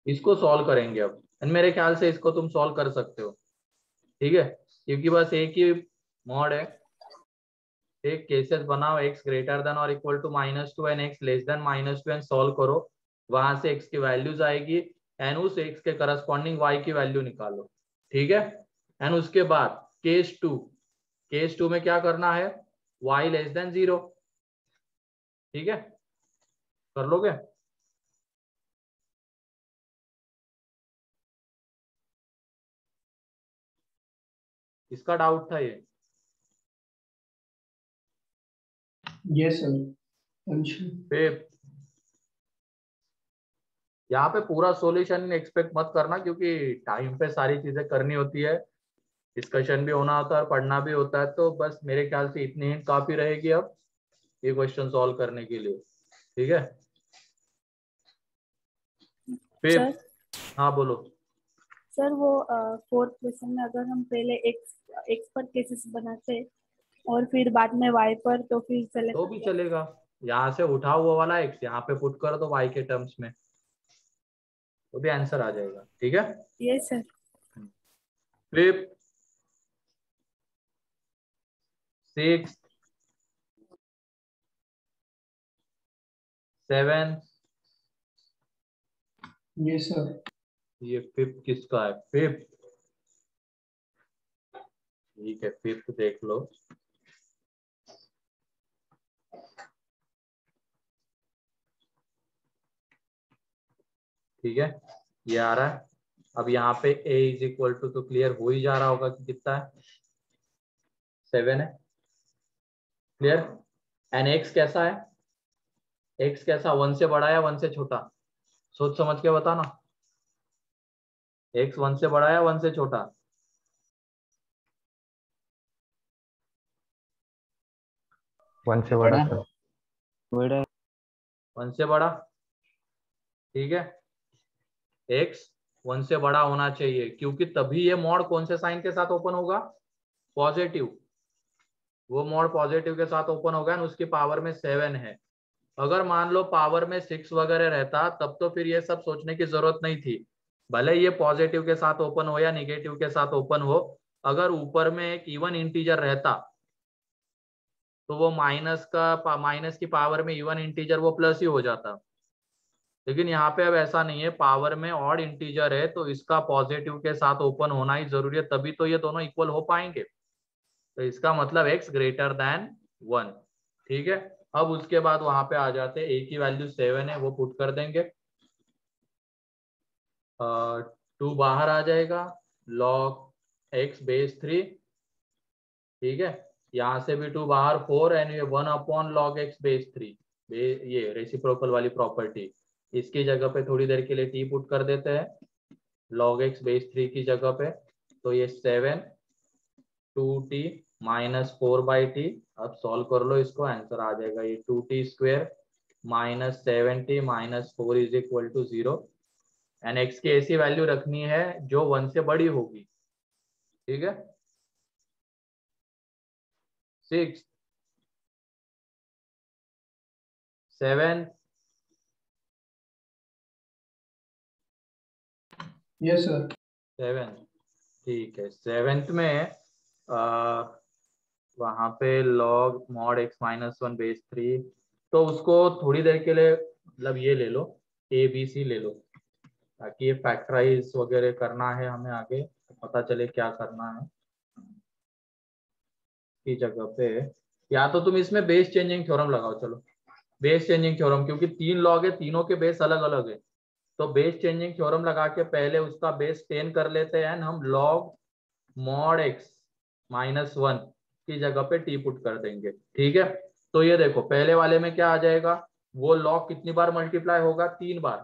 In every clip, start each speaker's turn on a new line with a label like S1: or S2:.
S1: इसको सॉल्व करेंगे अब, एंड मेरे ख्याल से इसको तुम सॉल्व कर सकते हो, ठीक है, क्योंकि बस एक ही मॉड है। एक केसेस बनाओ, x ग्रेटर देन और equal to -2 and x less than -2 and solve करो, वहां से x की वैल्यूज आएगी एंड उस x के करस्पॉन्डिंग y की वैल्यू निकालो, ठीक है। एंड उसके बाद केस टू में क्या करना है, y लेस देन 0, ठीक है, कर लोगे। इसका डाउट था ये।
S2: Yes sir.
S1: पे यहाँ पे पूरा सॉल्यूशन एक्सपेक्ट मत करना, क्योंकि टाइम पे सारी चीजें करनी होती है, डिस्कशन भी होना होता है और पढ़ना भी होता है, तो बस मेरे ख्याल से इतनी हिंट काफी रहेगी अब ये क्वेश्चन सॉल्व करने के लिए, ठीक है। फिर
S3: सर
S1: हाँ बोलो।
S3: सर वो फोर्थ क्वेश्चन में अगर हम पहले एक्स पर केसेस बनाते और फिर बाद में वाई पर, तो फिर
S1: तो
S3: चलेगा
S1: भी
S3: क्या?
S1: चलेगा, यहाँ से उठा हुआ वाला एक्स यहाँ पे पुट कर दो वाई के टर्म्स में, तो भी आंसर आ जाएगा, ठीक है।
S3: Yes sir.
S1: फिर 6 7,
S2: यस सर।
S1: ये फिफ्थ किसका है, फिफ्थ, ठीक है, फिफ्थ देख लो। ठीक है, ये आ रहा है। अब यहाँ पे a इज इक्वल टू, तो क्लियर हो ही जा रहा होगा कि कितना है, 7 है, क्लियर। एंड x कैसा है, x कैसा, 1 से बड़ा या 1 से छोटा, सोच समझ के बताना, x 1 से बड़ा या 1 से छोटा,
S4: 1 से बड़ा सर।
S5: बड़ा।
S1: 1 से बड़ा, ठीक है। x 1 से बड़ा होना चाहिए, क्योंकि तभी ये मॉड कौन से साइन के साथ ओपन होगा, पॉजिटिव, वो मॉड पॉजिटिव के साथ ओपन होगा, और उसकी पावर में 7 है। अगर मान लो पावर में 6 वगैरह रहता, तब तो फिर ये सब सोचने की जरूरत नहीं थी, भले ये पॉजिटिव के साथ ओपन हो या निगेटिव के साथ ओपन हो। अगर ऊपर में एक इवन इंटीजर रहता, तो वो माइनस की पावर में इवन इंटीजर वो प्लस ही हो जाता, लेकिन यहाँ पे अब ऐसा नहीं है, पावर में ऑड इंटीजर है, तो इसका पॉजिटिव के साथ ओपन होना ही जरूरी है, तभी तो ये दोनों इक्वल हो पाएंगे, तो इसका मतलब x ग्रेटर देन 1, ठीक है। अब उसके बाद वहां पे आ जाते हैं, a की वैल्यू 7 है, वो पुट कर देंगे, 2 बाहर आ जाएगा, log x बेस 3, ठीक है। यहाँ से भी 2 बाहर 4, एंड ये 1 अपॉन log x बेस 3, ये रेसिप्रोकल वाली प्रॉपर्टी, इसकी जगह पे थोड़ी देर के लिए t पुट कर देते हैं, log x बेस 3 की जगह पे, तो ये 7 2t -4/t, अब सॉल्व कर लो इसको, आंसर आ जाएगा ये 2t² -7t -4 is equal to 0, and x की ऐसी वैल्यू रखनी है जो 1 से बड़ी होगी, ठीक है। 6 7,
S2: यस सर।
S1: 7, ठीक है। 7th में वहां पे log mod x -1 बेस 3, तो उसको थोड़ी देर के लिए मतलब ये ले लो, a b c ले लो, ताकि ये फैक्टराइज वगैरह करना है हमें आगे, तो पता चले क्या करना है की जगह पे। या तो तुम इसमें बेस चेंजिंग थ्योरम लगाओ, चलो बेस चेंजिंग थ्योरम, क्योंकि 3 लॉग है, तीनों के बेस अलग अलग है, तो बेस चेंजिंग थ्योरम लगा के पहले उसका बेस 10 कर लेते हैं, हम log mod x -1 की जगह पे t पुट कर देंगे, ठीक है। तो ये देखो पहले वाले में क्या आ जाएगा, वो log कितनी बार मल्टीप्लाई होगा, 3 बार,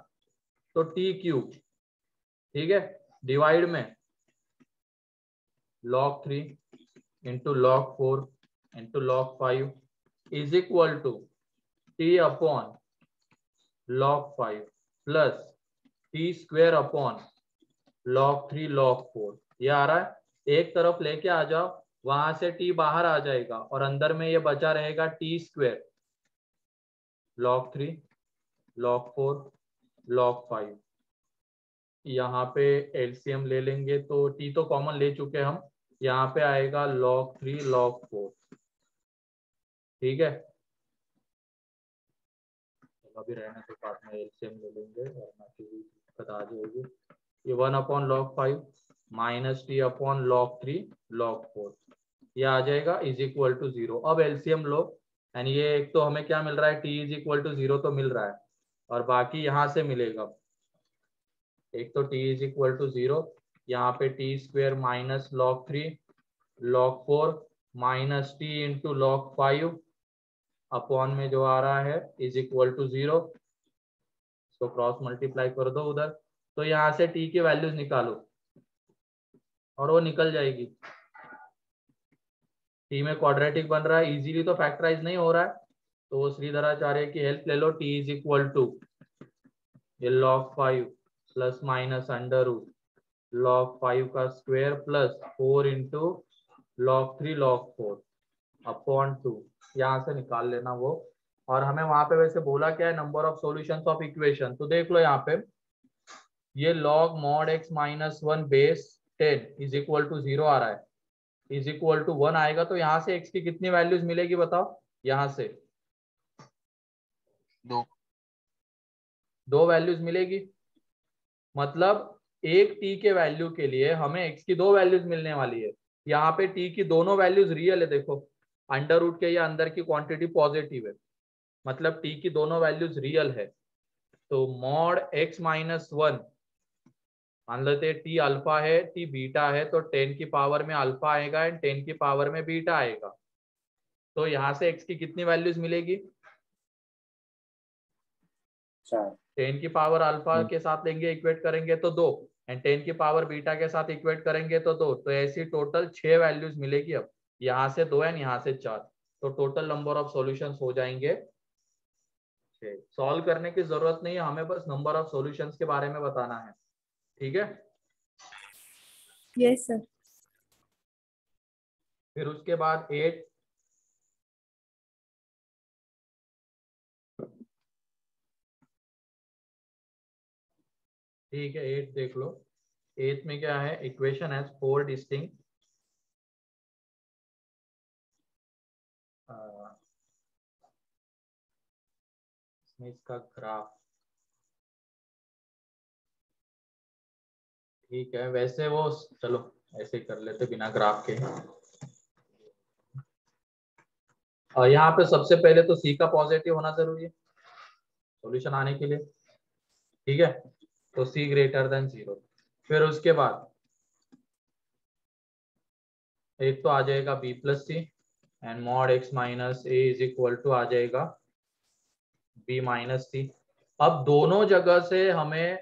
S1: तो t³, ठीक है, डिवाइड में log 3 into log 4 into log 5 is equal to t upon log 5 plus t² upon log 3 log 4, ये आ रहा है, एक तरफ लेके आ जाओ, वहां से t बाहर आ जाएगा और अंदर में ये बचा रहेगा t² log 3 log 4 log 5, यहाँ पे एलसीएम ले लेंगे तो टी तो कॉमन ले चुके हम, यहाँ पे आएगा log 3 log 4। ठीक है, अभी रहने के बाद में एलसीएम ले लेंगे वरना दिक्कत आ जाएगी। ये 1/log 5 minus T upon log 3 log 4 ये आ जाएगा इज इक्वल टू 0। अब एलसीएम लो एंड ये एक तो हमें क्या मिल रहा है, टी इज इक्वल टू 0 तो मिल रहा है और बाकी यहाँ से मिलेगा। एक तो टी इज इक्वल टू 0, यहाँ पे T square minus log 3 log 4 minus T into log 5 upon में जो आ रहा है इज इक्वल टू 0। इसको क्रॉस मल्टीप्लाई कर दो उधर, तो यहाँ से टी की वैल्यूज निकालो और वो निकल जाएगी। टी में क्वाड्रेटिक बन रहा है, इजीली तो फैक्टराइज नहीं हो रहा है, तो वो श्रीधराचार्य की हेल्प ले लो। टी इज इक्वल टू ये log 5 plus minus under root log 5 का square plus 4 into log 3 log 4 upon 2। यहाँ से निकाल लेना वो। और हमें वहां पे वैसे बोला क्या है, number of solutions of equation. तो देख लो यहाँ पे ये log mod x minus 1 base 10 is equal to 0 आ रहा है, इज इक्वल टू 1 आएगा। तो यहाँ से x की कितनी वैल्यूज मिलेगी बताओ, यहाँ से दो वैल्यूज मिलेगी। मतलब एक t के वैल्यू के लिए हमें x की दो वैल्यूज मिलने वाली है। यहाँ पे t की दोनों वैल्यूज रियल है, देखो अंडर रूट के या अंदर की क्वांटिटी पॉजिटिव है, मतलब t की दोनों वैल्यूज रियल है। तो मॉड x माइनस 1 मान लेते टी अल्फा है टी बीटा है, तो 10 की पावर में अल्फा आएगा एंड 10 की पावर में बीटा आएगा। तो यहाँ से x की कितनी वैल्यूज मिलेगी, 10 की पावर अल्फा के साथ लेंगे इक्वेट करेंगे तो 2 एंड 10 की पावर बीटा के साथ इक्वेट करेंगे तो 2। तो ऐसी टोटल 6 वैल्यूज मिलेगी। अब यहाँ से 2 एंड यहाँ से 4, तो टोटल नंबर ऑफ सॉल्यूशंस हो जाएंगे 6। सॉल्व करने की जरूरत नहीं है, हमें बस नंबर ऑफ सॉल्यूशंस के बारे में बताना है। ठीक है,
S3: यस सर।
S1: फिर उसके बाद 8 ठीक है 8 देख लो। 8 में क्या है, इक्वेशन है 4 डिस्टिंक्ट इसका ग्राफ। ठीक है, वैसे वो चलो ऐसे ही कर लेते बिना ग्राफ के। और यहाँ पे सबसे पहले तो सी का पॉजिटिव होना जरूरी है सॉल्यूशन आने के लिए। ठीक है, तो सी ग्रेटर देन 0। फिर उसके बाद एक तो आ जाएगा B plus C and mod X minus A is equal to आ जाएगा बी माइनस सी। अब दोनों जगह से हमें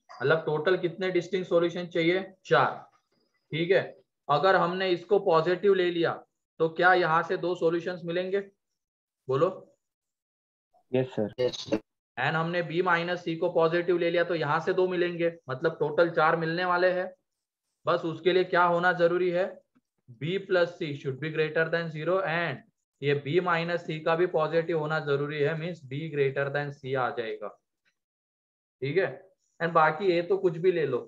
S1: मतलब टोटल कितने डिस्टिंक्ट सॉल्यूशन चाहिए, 4। ठीक है, अगर हमने इसको पॉजिटिव ले लिया तो क्या यहाँ से 2 सॉल्यूशंस मिलेंगे, बोलो।
S4: Yes sir.
S1: एंड हमने बी माइनस सी को पॉजिटिव ले लिया तो यहाँ से 2 मिलेंगे, मतलब टोटल 4 मिलने वाले हैं। बस उसके लिए क्या होना जरूरी है, b plus C should be greater than 0 and ये b माइनस सी का भी पॉजिटिव होना जरूरी है, means b greater than c आ जाएगा। ठीक है, एंड बाकी a तो कुछ भी ले लो,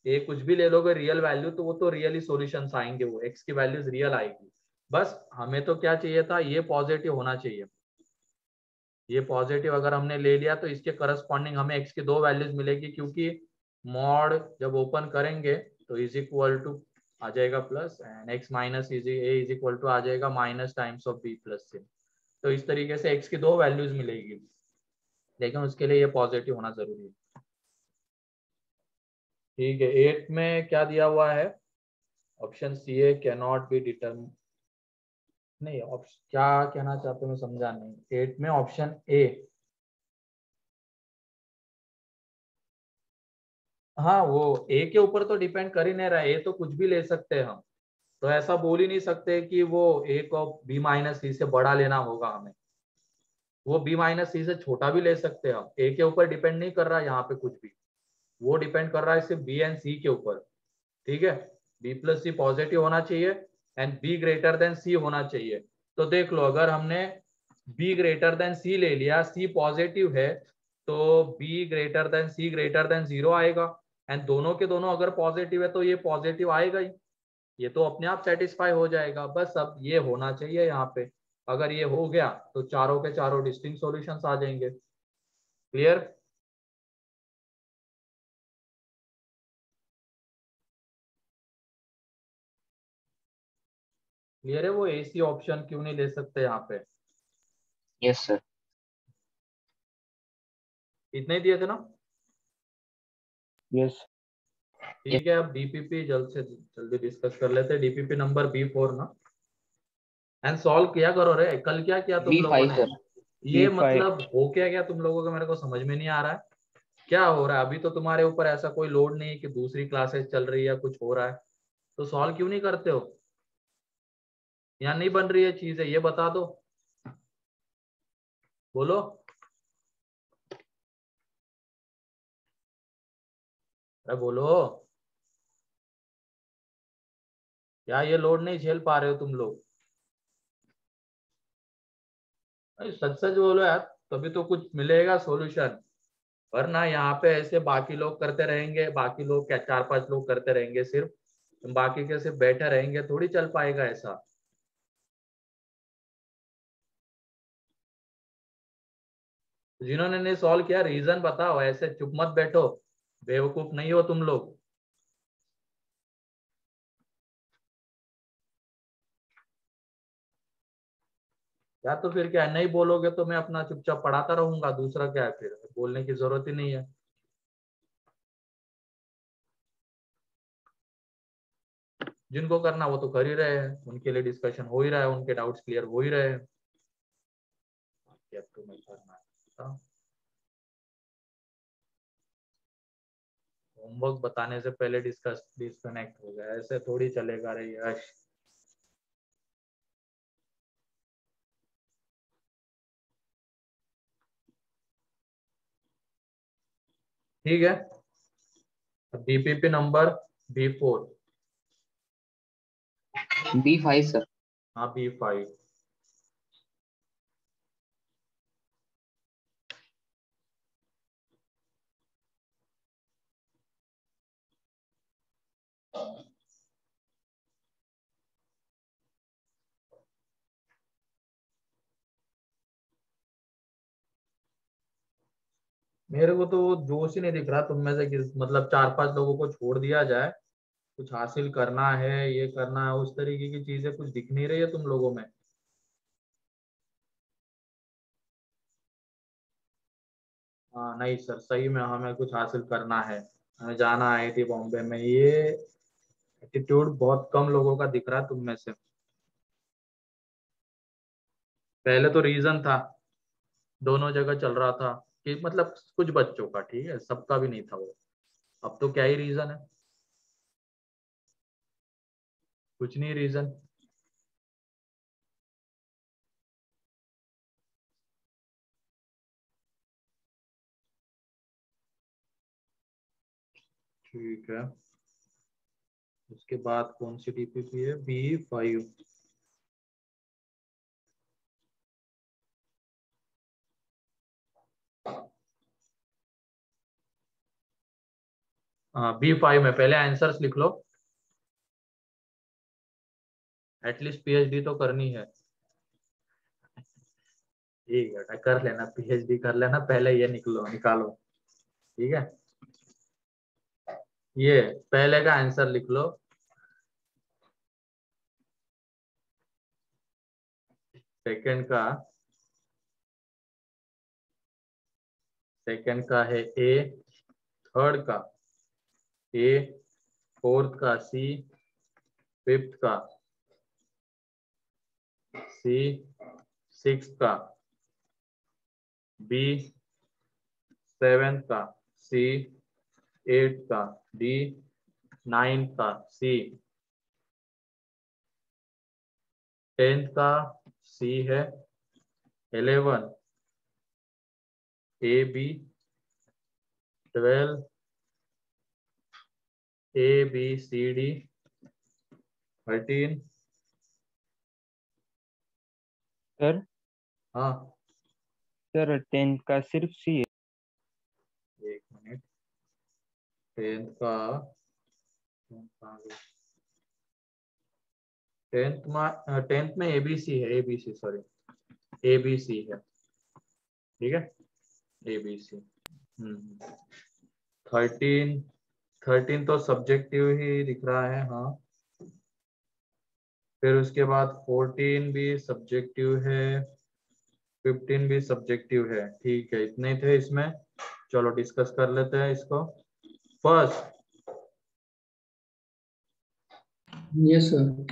S1: a कुछ भी ले लोगे रियल वैल्यू तो वो तो रियली सॉल्यूशंस आएंगे, वो x की वैल्यूज रियल आएगी। बस हमें तो क्या चाहिए था, ये पॉजिटिव होना चाहिए। ये पॉजिटिव अगर हमने ले लिया तो इसके करस्पॉन्डिंग हमें x की 2 वैल्यूज मिलेगी, क्योंकि मॉड जब ओपन करेंगे तो इज इक्वल टू आ जाएगा plus and x minus A is equal to आ जाएगा minus times of b plus C. तो इस तरीके से x की 2 वैल्यूज मिलेगी, लेकिन उसके लिए ये पॉजिटिव होना जरूरी है। ठीक है, 8 में क्या दिया हुआ है, option C A can not be determine, नहीं ऑप्शन क्या कहना चाहते हो मैं समझा नहीं। 8 में ऑप्शन ए, हाँ वो ए के ऊपर तो डिपेंड कर ही नहीं रहा है, ए तो कुछ भी ले सकते हैं हम, तो ऐसा बोल ही नहीं सकते कि वो ए को बी माइनस सी से बड़ा लेना होगा हमें, वो बी माइनस सी से छोटा भी ले सकते हैं हम। ए के ऊपर डिपेंड नहीं कर रहा है यहाँ पे कुछ भी, वो डिपेंड कर रहा है सिर्फ बी एंड सी के ऊपर। ठीक है, बी प्लस सी पॉजिटिव होना चाहिए एंड बी ग्रेटर देन सी होना चाहिए। तो देख लो अगर हमने बी ग्रेटर देन सी ले लिया, सी पॉजिटिव है, तो B greater than C greater than 0 आएगा, एंड दोनों के दोनों अगर पॉजिटिव है तो ये पॉजिटिव आएगा ही, ये तो अपने आप सेटिस्फाई हो जाएगा। बस अब ये होना चाहिए यहाँ पे। अगर ये हो गया तो चारों के चारों डिस्टिंक्ट सॉल्यूशंस आ जाएंगे। क्लियर? क्लियर है? वो एसी ऑप्शन क्यों नहीं ले सकते यहाँ पे?
S4: Yes sir.
S1: इतने ही दिए थे ना?
S4: यस।
S1: ठीक है, अब डीपीपी जल्द से जल्दी डिस्कस कर लेते हैं। डीपीपी नंबर B4 ना, एंड सॉल्व किया करो रे। कल क्या किया तुम लोगों
S4: B5
S1: ने?
S4: सर।
S1: ये
S4: B5।
S1: मतलब हो क्या गया तुम लोगों का, मेरे को समझ में नहीं आ रहा है। क्या हो रहा है? अभी तो तुम्हारे ऊपर ऐसा कोई लोड नहीं है कि दूसरी क्लासेस चल रही है या कुछ हो रहा है, तो सॉल्व क्यों नहीं करते हो? या नहीं बन रही है चीजें, ये बता दो, बोलो। अरे बोलो, क्या ये लोड नहीं झेल पा रहे हो तुम लोग? अरे सच सच बोलो यार, तभी तो कुछ मिलेगा सॉल्यूशन। वरना यहाँ पे ऐसे बाकी लोग करते रहेंगे, बाकी लोग क्या 4-5 लोग करते रहेंगे सिर्फ, बाकी के सिर्फ बैठे रहेंगे, थोड़ी चल पाएगा ऐसा। जिन्होंने नहीं सॉल्व किया रीजन बताओ, ऐसे चुप मत बैठो, बेवकूफ नहीं हो तुम लोग। या तो फिर क्या, नहीं बोलोगे तो मैं अपना चुपचाप पढ़ाता रहूंगा, दूसरा क्या है, फिर बोलने की जरूरत ही नहीं है। जिनको करना वो तो कर ही रहे हैं, उनके लिए डिस्कशन हो ही रहा है, उनके डाउट्स क्लियर हो ही रहे हैं। अब तुम्हें करना है, होमवर्क बताने से पहले डिस्कनेक्ट हो गया, ऐसे थोड़ी चलेगा रे यश। ठीक है, DPP number B4।
S4: B5 sir.
S1: हाँ B5। मेरे को तो वो जोश ही नहीं दिख रहा तुम में से किस, मतलब 4-5 लोगों को छोड़ दिया जाए, कुछ हासिल करना है, ये करना है, उस तरीके की चीजें कुछ दिख नहीं रही है तुम लोगों में। हाँ नहीं सर, सही में हमें कुछ हासिल करना है, हमें जाना है IIT बॉम्बे में, ये एटीट्यूड बहुत कम लोगों का दिख रहा है तुम में से। पहले तो रीजन था, दोनों जगह चल रहा था कि मतलब कुछ बच्चों का, ठीक है, सबका भी नहीं था वो। अब तो क्या ही रीजन है, कुछ नहीं रीजन। ठीक है, उसके बाद कौन सी डीपीपी है? B5। हाँ B5 में पहले आंसर्स लिख लो, एटलीस्ट PhD तो करनी है। ठीक है, कर लेना, PhD कर लेना, पहले ये निकालो। ठीक है, ये पहले का आंसर लिख लो। सेकंड का है A, थर्ड का A, फोर्थ का C, फिफ्थ का C, सिक्स्थ का B, सेवेंथ का C, एट्थ का D, नाइन्थ का C, 10th का C है, 11 AB, 12 ABCD, 13।
S4: सर
S1: हाँ
S4: सर 10th का सिर्फ C है।
S1: एक मिनट, टेंथ का टेंथ में एबीसी है, एबीसी सॉरी एबीसी है, ठीक है एबीसी। 13 तो सब्जेक्टिव ही दिख रहा है, हाँ। फिर उसके बाद 14 भी सब्जेक्टिव है, 15 भी सब्जेक्टिव है, ठीक है इतने थे इसमें। चलो डिस्कस कर लेते हैं इसको। First,
S2: yes sir.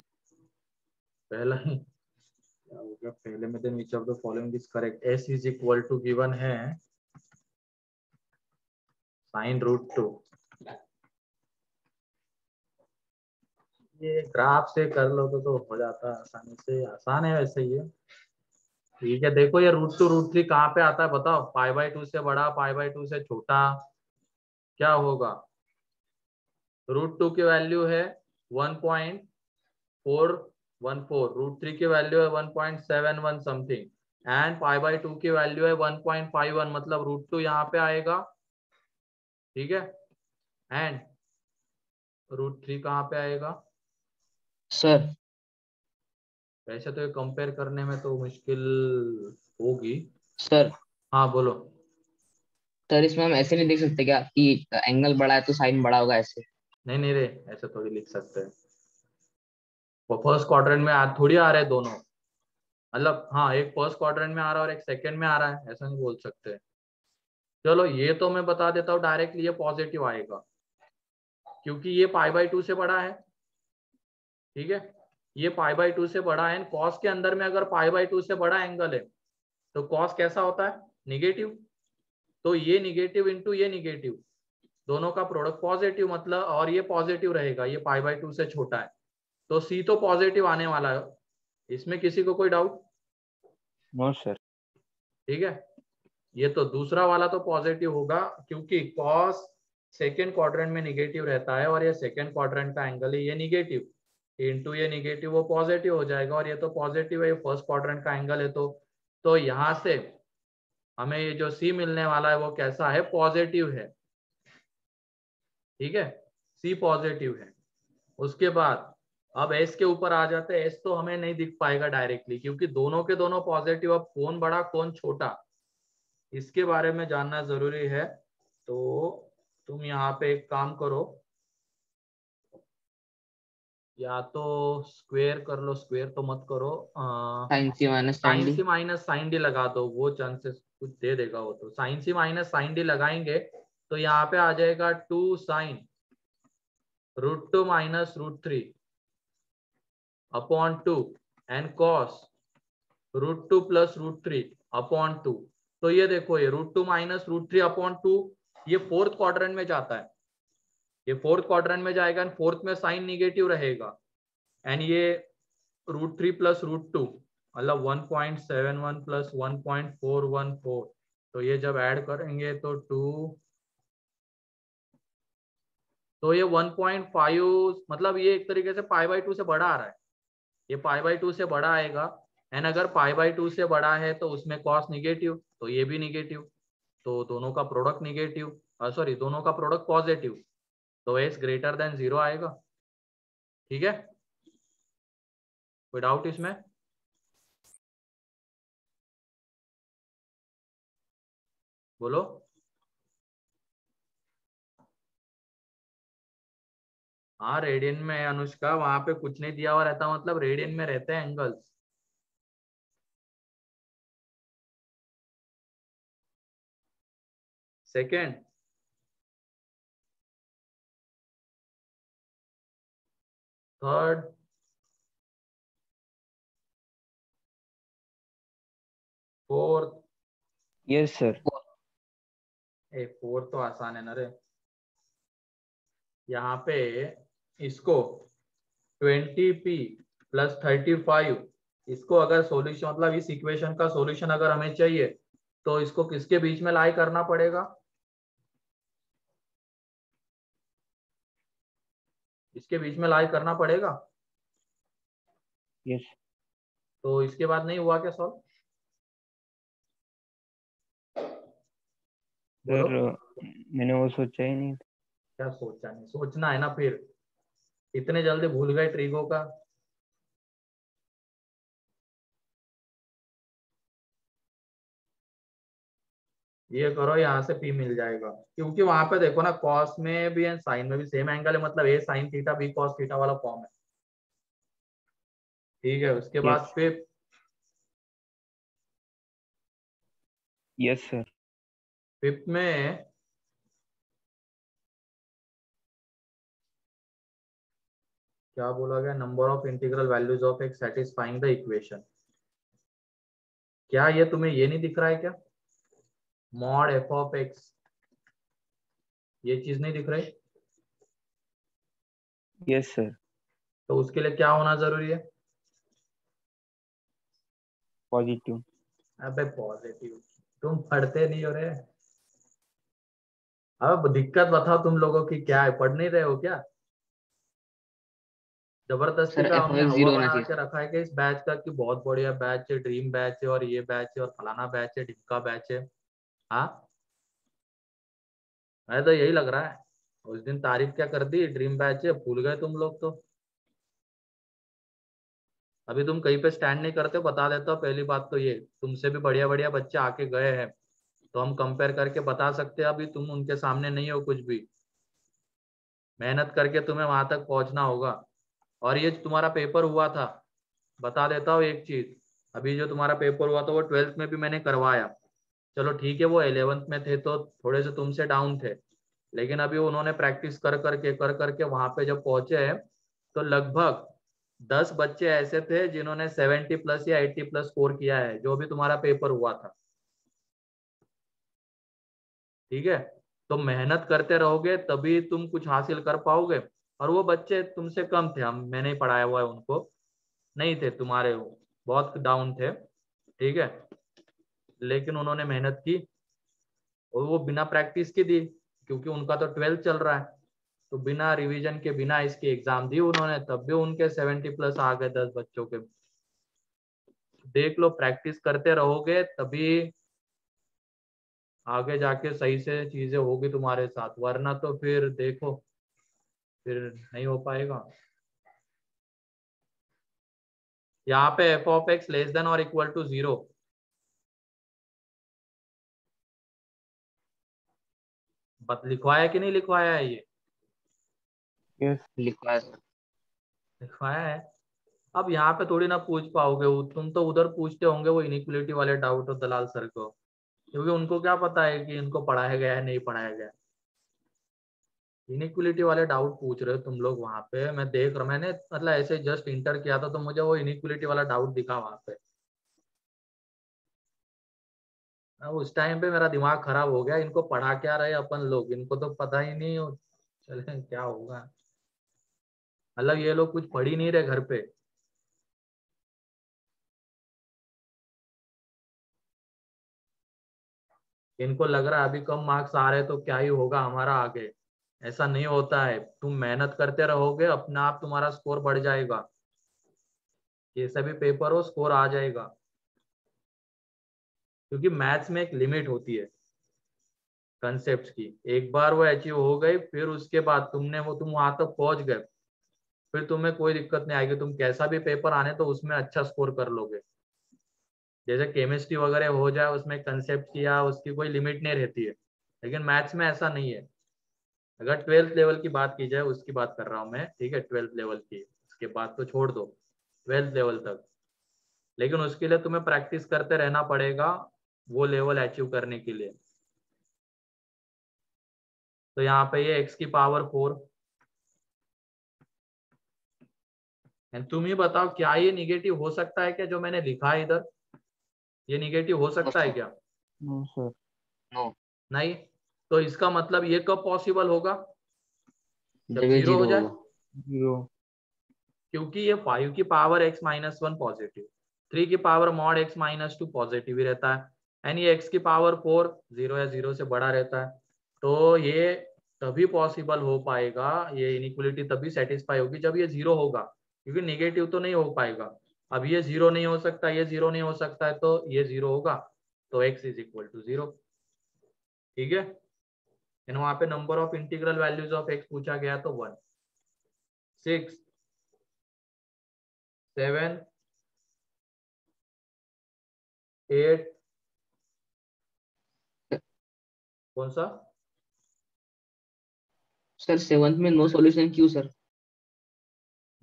S1: पहला ही क्या हो गया, पहले में then which of the following is correct. S is equal to given है sin√2। ये ग्राफ से कर लो तो हो जाता है आसानी से, आसान है वैसे ये, ठीक है। देखो ये √2 √3 कहाँ पे आता है बताओ, π/2 से बड़ा π/2 से छोटा, क्या होगा। √2 की वैल्यू है 1.414, √3 की वैल्यू है 1.71 समथिंग, एंड π/2 की वैल्यू है 1.51, मतलब √2 यहाँ पे आएगा, ठीक है, एंड √3 कहाँ पे आएगा।
S4: सर
S1: वैसे तो ये कंपेयर करने में तो मुश्किल होगी।
S4: सर
S1: हाँ बोलो।
S4: सर इसमें हम ऐसे नहीं देख सकते क्या कि एंगल बड़ा है तो साइन बड़ा होगा ऐसे।
S1: नहीं नहीं रे, ऐसे थोड़ी लिख सकते हैं, वो फर्स्ट क्वाड्रेंट में थोड़ी आ रहे हैं दोनों, मतलब हाँ एक फर्स्ट क्वाड्रेंट में आ रहा है और एक सेकंड में आ रहा है, ऐसा नहीं बोल सकते। चलो ये तो मैं बता देता हूँ डायरेक्टली, ये पॉजिटिव आएगा क्योंकि ये π/2 से बड़ा है, ठीक है। ये π/2 से बड़ा है, कॉस के अंदर में अगर π/2 से बड़ा एंगल है तो कॉस कैसा होता है, निगेटिव। तो ये निगेटिव इंटू ये निगेटिव, दोनों का प्रोडक्ट पॉजिटिव, मतलब और ये पॉजिटिव रहेगा, ये π/2 से छोटा है, तो सी तो पॉजिटिव आने वाला है। इसमें किसी को कोई डाउट?
S4: No sir.
S1: ठीक है, ये तो दूसरा वाला तो पॉजिटिव होगा क्योंकि कॉस सेकेंड क्वाड्रेंट में निगेटिव रहता है और ये सेकेंड क्वाड्रेंट का एंगल है, ये निगेटिव इंटू ये निगेटिव वो पॉजिटिव हो जाएगा, और ये तो पॉजिटिव है, ये फर्स्ट क्वाड्रेंट का एंगल है, तो यहाँ से हमें ये जो सी मिलने वाला है वो कैसा है, पॉजिटिव है, ठीक है, सी पॉजिटिव है। उसके बाद अब एस के ऊपर आ जाते हैं, एस तो हमें नहीं दिख पाएगा डायरेक्टली क्योंकि दोनों के दोनों पॉजिटिव, अब कौन बड़ा कौन छोटा इसके बारे में जानना जरूरी है। तो तुम यहाँ पे एक काम करो, या तो स्क्वेयर कर लो, स्क्वेयर तो मत करो,
S4: साइन सी माइनस साइन
S1: साइन
S4: डी।
S1: सी माइनस साइन डी लगा दो, वो चांसेस कुछ दे देगा वो, तो साइन सी माइनस साइन डी लगाएंगे तो यहाँ पे आ जाएगा 2 sin √2 minus √3 upon 2 and cos √2 plus √3 upon 2। तो ये देखो ये √2 माइनस √3 अपॉन 2 ये फोर्थ क्वाड्रेंट में जाता है, ये फोर्थ क्वाड्रेंट में जाएगा एंड फोर्थ में साइन निगेटिव रहेगा, एंड ये √3 प्लस √2 मतलब 1.71 प्लस 1.414, तो ये जब ऐड करेंगे तो 2, तो ये 1.5, मतलब ये एक तरीके से π/2 से बड़ा आ रहा है, ये π/2 से बड़ा आएगा, एंड अगर π/2 से बड़ा है तो उसमें कॉस निगेटिव, तो ये भी निगेटिव, तो दोनों का प्रोडक्ट निगेटिव, सॉरी दोनों का प्रोडक्ट पॉजिटिव, तो एस ग्रेटर देन 0 आएगा, ठीक है। कोई डाउट इसमें? बोलो। हाँ रेडियन में है अनुष्का, वहां पे कुछ नहीं दिया हुआ रहता, मतलब रेडियन में रहते हैं angles. Second, third, fourth.
S4: Yes sir.
S1: A fourth तो आसान है ना रे, यहाँ पे इसको 20p प्लस 35, इसको अगर सॉल्यूशन, मतलब इस इक्वेशन का सॉल्यूशन अगर हमें चाहिए तो इसको किसके बीच में लाई करना पड़ेगा, इसके बीच में लाई करना पड़ेगा।
S4: यस
S1: तो इसके बाद नहीं हुआ क्या सॉल्व? बोलो।
S4: सर, मैंने वो सोचा ही नहीं।
S1: क्या सोचा नहीं, सोचना है ना, फिर इतने जल्दी भूल गए ट्रिगो का। ये करो, यहाँ से पी मिल जाएगा, क्योंकि वहां पे देखो ना कॉस में भी एंड साइन में भी सेम एंगल है, मतलब A sine theta B cos theta वाला फॉर्म है। ठीक है, उसके बाद
S5: यस
S1: फिर
S5: यस सर।
S1: फिफ्थ में क्या बोला गया, number of integral values of x satisfying the equation. क्या ये तुम्हें ये नहीं दिख रहा है क्या, मॉड एफ ऑफ एक्स, ये चीज नहीं दिख रही?
S5: Yes sir.
S1: तो उसके लिए क्या होना जरूरी है?
S5: पॉजिटिव।
S1: अबे पॉजिटिव, तुम पढ़ते नहीं हो रहे। अब दिक्कत बताओ तुम लोगों की क्या है, पढ़ नहीं रहे हो क्या? जबरदस्ती
S4: सर
S1: का
S4: एफ ऑफ
S1: हमने
S4: एक्स
S1: हवा
S4: जीरो होना
S1: बना
S4: चाहिए
S1: के
S4: सर।
S1: रखा है कि इस बैच का कि बहुत बढ़िया बैच है, ड्रीम बैच है, और ये बैच है, और फलाना बैच है, ढिमका बैच है। हाँ, मैं तो यही लग रहा है। उस दिन तारीफ क्या कर दी, ड्रीम बैच है, भूल गए तुम लोग तो। अभी तुम कहीं पे स्टैंड नहीं करते, बता देता हूँ पहली बात तो ये, तुमसे भी बढ़िया बढ़िया बच्चे आके गए हैं, तो हम कंपेयर करके बता सकते हैं। अभी तुम उनके सामने नहीं हो कुछ भी, मेहनत करके तुम्हें वहां तक पहुंचना होगा। और ये तुम्हारा पेपर हुआ था, बता देता हूँ एक चीज, अभी जो तुम्हारा पेपर हुआ था वो 12th में भी मैंने करवाया। चलो ठीक है, वो 11th में थे तो थोड़े से तुमसे डाउन थे, लेकिन अभी उन्होंने प्रैक्टिस कर करके वहां पे जब पहुंचे हैं, तो लगभग 10 बच्चे ऐसे थे जिन्होंने 70 प्लस या 80 प्लस स्कोर किया है, जो भी तुम्हारा पेपर हुआ था। ठीक है, तो मेहनत करते रहोगे तभी तुम कुछ हासिल कर पाओगे। और वो बच्चे तुमसे कम थे, हम मैंने ही पढ़ाया हुआ है उनको, नहीं थे तुम्हारे, वो बहुत डाउन थे। ठीक है, लेकिन उन्होंने मेहनत की, और वो बिना प्रैक्टिस के दी, क्योंकि उनका तो 12th चल रहा है, तो बिना रिवीजन के बिना इसके एग्जाम दी उन्होंने, तब भी उनके 70 प्लस आ गए 10 बच्चों के। देख लो, प्रैक्टिस करते रहोगे तभी आगे जाके सही से चीजें होगी तुम्हारे साथ, वरना तो फिर देखो, फिर नहीं हो पाएगा। यहाँ पे F of x less than और इक्वल टू 0, लिखवाया कि नहीं लिखवाया है ये?
S5: यस।
S4: लिखा है सर।
S1: लिखवाया है। अब यहाँ पे थोड़ी ना पूछ पाओगे, तुम तो उधर पूछते होंगे वो इनिक्वलिटी वाले डाउट और दलाल सर को, क्योंकि उनको क्या पता है कि इनको पढ़ाया गया है नहीं पढ़ाया गया। इनिक्वलिटी वाले डाउट पूछ रहे हो तुम लोग वहां पे, मैं देख रहा, मैंने मतलब ऐसे जस्ट इंटर किया था तो मुझे वो इनिक्वलिटी वाला डाउट दिखा वहां पे। अब उस टाइम पे मेरा दिमाग खराब हो गया, इनको पढ़ा क्या रहे अपन लोग, इनको तो पता ही नहीं हो, चले क्या होगा। मतलब ये लोग कुछ पढ़ ही नहीं रहे घर पे। इनको लग रहा है अभी कम मार्क्स आ रहे तो क्या ही होगा हमारा आगे, ऐसा नहीं होता है। तुम मेहनत करते रहोगे, अपने आप तुम्हारा स्कोर बढ़ जाएगा, कैसे भी पेपर हो स्कोर आ जाएगा। क्योंकि मैथ्स में एक लिमिट होती है कंसेप्ट की, एक बार वो अचीव हो गई, फिर उसके बाद तुम वहां तक पहुंच गए, फिर तुम्हें कोई दिक्कत नहीं आएगी, तुम कैसा भी पेपर आने तो उसमें अच्छा स्कोर कर लोगे। जैसे केमिस्ट्री वगैरह हो जाए, उसमें कंसेप्ट की या उसकी कोई लिमिट नहीं रहती है, लेकिन मैथ्स में ऐसा नहीं है। अगर 12th लेवल की बात की जाए, उसकी बात कर रहा हूँ मैं, ठीक है, 12th लेवल की, उसके बाद तो छोड़ दो, 12th लेवल तक। लेकिन उसके लिए तुम्हें प्रैक्टिस करते रहना पड़ेगा वो लेवल अचीव करने के लिए। तो यहाँ पे ये x की पावर 4, तुम ही बताओ क्या ये निगेटिव हो सकता है क्या, जो मैंने लिखा है इधर, ये निगेटिव हो
S4: नो
S1: सकता है
S4: सर।
S1: क्या?
S5: No sir.
S4: नो।
S1: नहीं। तो इसका मतलब ये कब पॉसिबल होगा, जब
S4: जब ये
S1: 0 हो
S4: जीरो
S1: जाए,
S4: होगा।
S5: 0।
S1: क्योंकि ये 5 की पावर x-1 पॉजिटिव, 3 की पावर मॉड x-2 पॉजिटिव ही रहता है, एंड ये x की पावर 4 0 या 0 से बड़ा रहता है। तो ये तभी पॉसिबल हो पाएगा, ये इनिक्वलिटी तभी सेटिस्फाई होगी जब ये 0 होगा, क्योंकि निगेटिव तो नहीं हो पाएगा। अब ये 0 नहीं हो सकता, ये 0 नहीं हो सकता है, तो ये 0 होगा, तो x = 0। ठीक है, एंड वहां पे number of integral values of x पूछा गया तो 1, 6, 7, 8, कौन सा?
S4: सर 7th में नो सॉल्यूशन क्यों सर?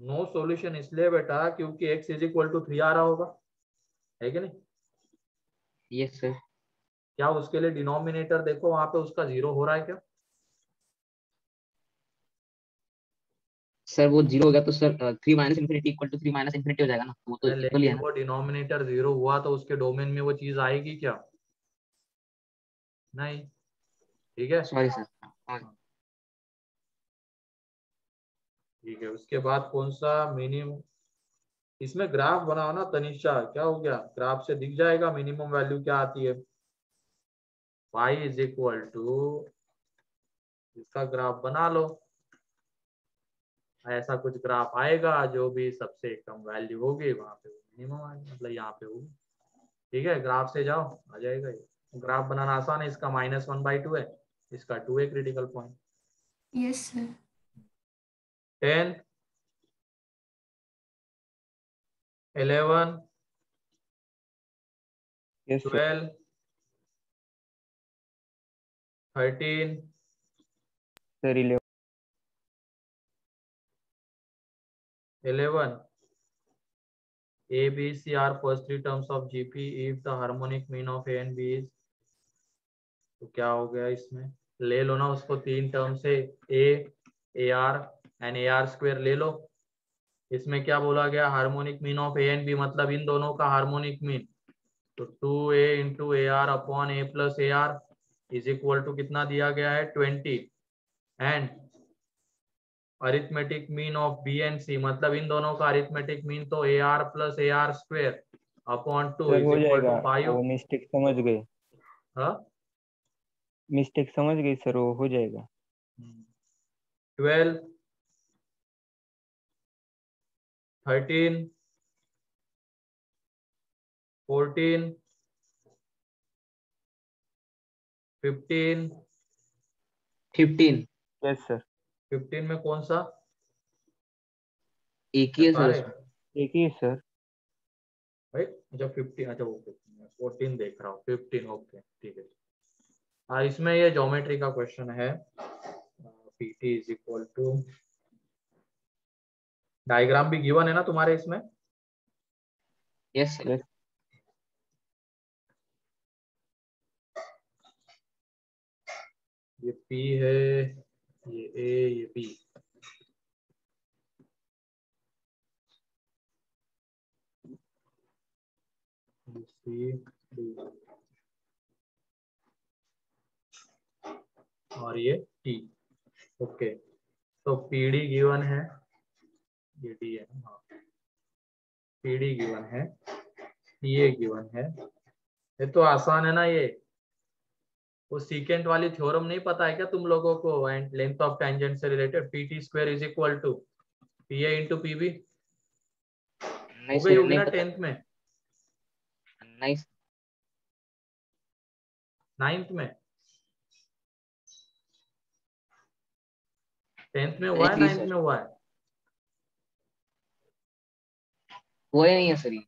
S1: नो सॉल्यूशन इसलिए बेटा क्योंकि x इज इक्वल टू 3 आ रहा होगा, है कि नहीं?
S4: Yes sir.
S1: क्या उसके लिए डिनोमिनेटर देखो वहां पे उसका 0 हो रहा है क्या?
S4: सर वो 0 हो गया तो sir 3 minus infinity equal to 3 minus infinity हो जाएगा ना, वो तो
S1: अरे
S4: इक्वल ही है
S1: लेकिन
S4: ना।
S1: वो डिनोमिनेटर 0 हुआ तो उसके डोमेन में वो चीज आएगी क्या? नहीं। ठीक है।
S4: Sorry sir.
S1: ठीक है, उसके बाद कौन सा मिनिमम, इसमें ग्राफ बनाओ ना तनिषा, क्या हो गया? ग्राफ से दिख जाएगा मिनिमम वैल्यू क्या आती है। y इज इक्वल टू, इसका ग्राफ बना लो, ऐसा कुछ ग्राफ आएगा जो भी सबसे कम वैल्यू होगी वहां पे मिनिमम आएगा, मतलब यहाँ पे होगी। ठीक है, ग्राफ से जाओ आ जाएगा ये। ग्राफ बनाना आसान है, इसका -1/2 है, इसका 2 है critical point.
S6: Yes sir.
S1: 10, 11,
S5: yes sir.
S1: 12, 13,
S5: sir 11।
S1: 11, A, B, C are first three terms of GP if the harmonic mean of A and B is, तो क्या हो गया इसमें? ले लो ना उसको तीन टर्म से, A, AR and AR square ले लो। इसमें क्या बोला गया? Harmonic mean of A and B, मतलब इन दोनों का हार्मोनिक मीन, तो 2A into AR upon A plus AR is equal to कितना दिया गया है? 20, and arithmetic mean of B and C, मतलब इन दोनों का अरिथमेटिक मीन तो AR plus AR square upon 2
S5: sir
S1: is
S5: हो
S1: इक्वल
S5: जाएगा,
S1: टू 5।
S5: वो मिस्टेक समझ गए।
S1: हाँ,
S5: मिस्टेक समझ गई सर, वो हो जाएगा।
S1: 12, 13, 14, 15,
S4: 15
S5: यस सर।
S1: 15 में कौन सा?
S4: एक ही है सर
S1: सारे
S4: उसमें।
S5: एक ही है सर।
S1: भाई, अच्छा 15, अच्छा वो 14 देख रहा हूँ, 15 ओके ठीक है। हाँ, इसमें ये ज्योमेट्री का क्वेश्चन है। PT is equal to, diagram भी गिवन है ना तुम्हारे इसमें?
S4: Yes sir.
S5: यस।
S1: ये P है, ये A, ये B। C, D और ये T। ओके, तो PD गिवन है, ये D है, हाँ PD गिवन है, PA गिवन है। ये तो आसान है ना ये। वो सीकेंट वाली थ्योरम नहीं पता है क्या तुम लोगों को? एंड लेंथ ऑफ टेंजेंट से related, PT square is equal to PA into PB,
S4: नहीं
S1: हो गई
S4: सर
S1: होगी
S4: नहीं
S1: ना
S4: पता।
S1: 10th में,
S4: नहीं
S1: 9th में, 10th में हुआ
S4: नहीं
S1: है,
S4: थी
S1: 9th
S4: सर,
S1: में हुआ है?
S4: वो ही नहीं है सर ये।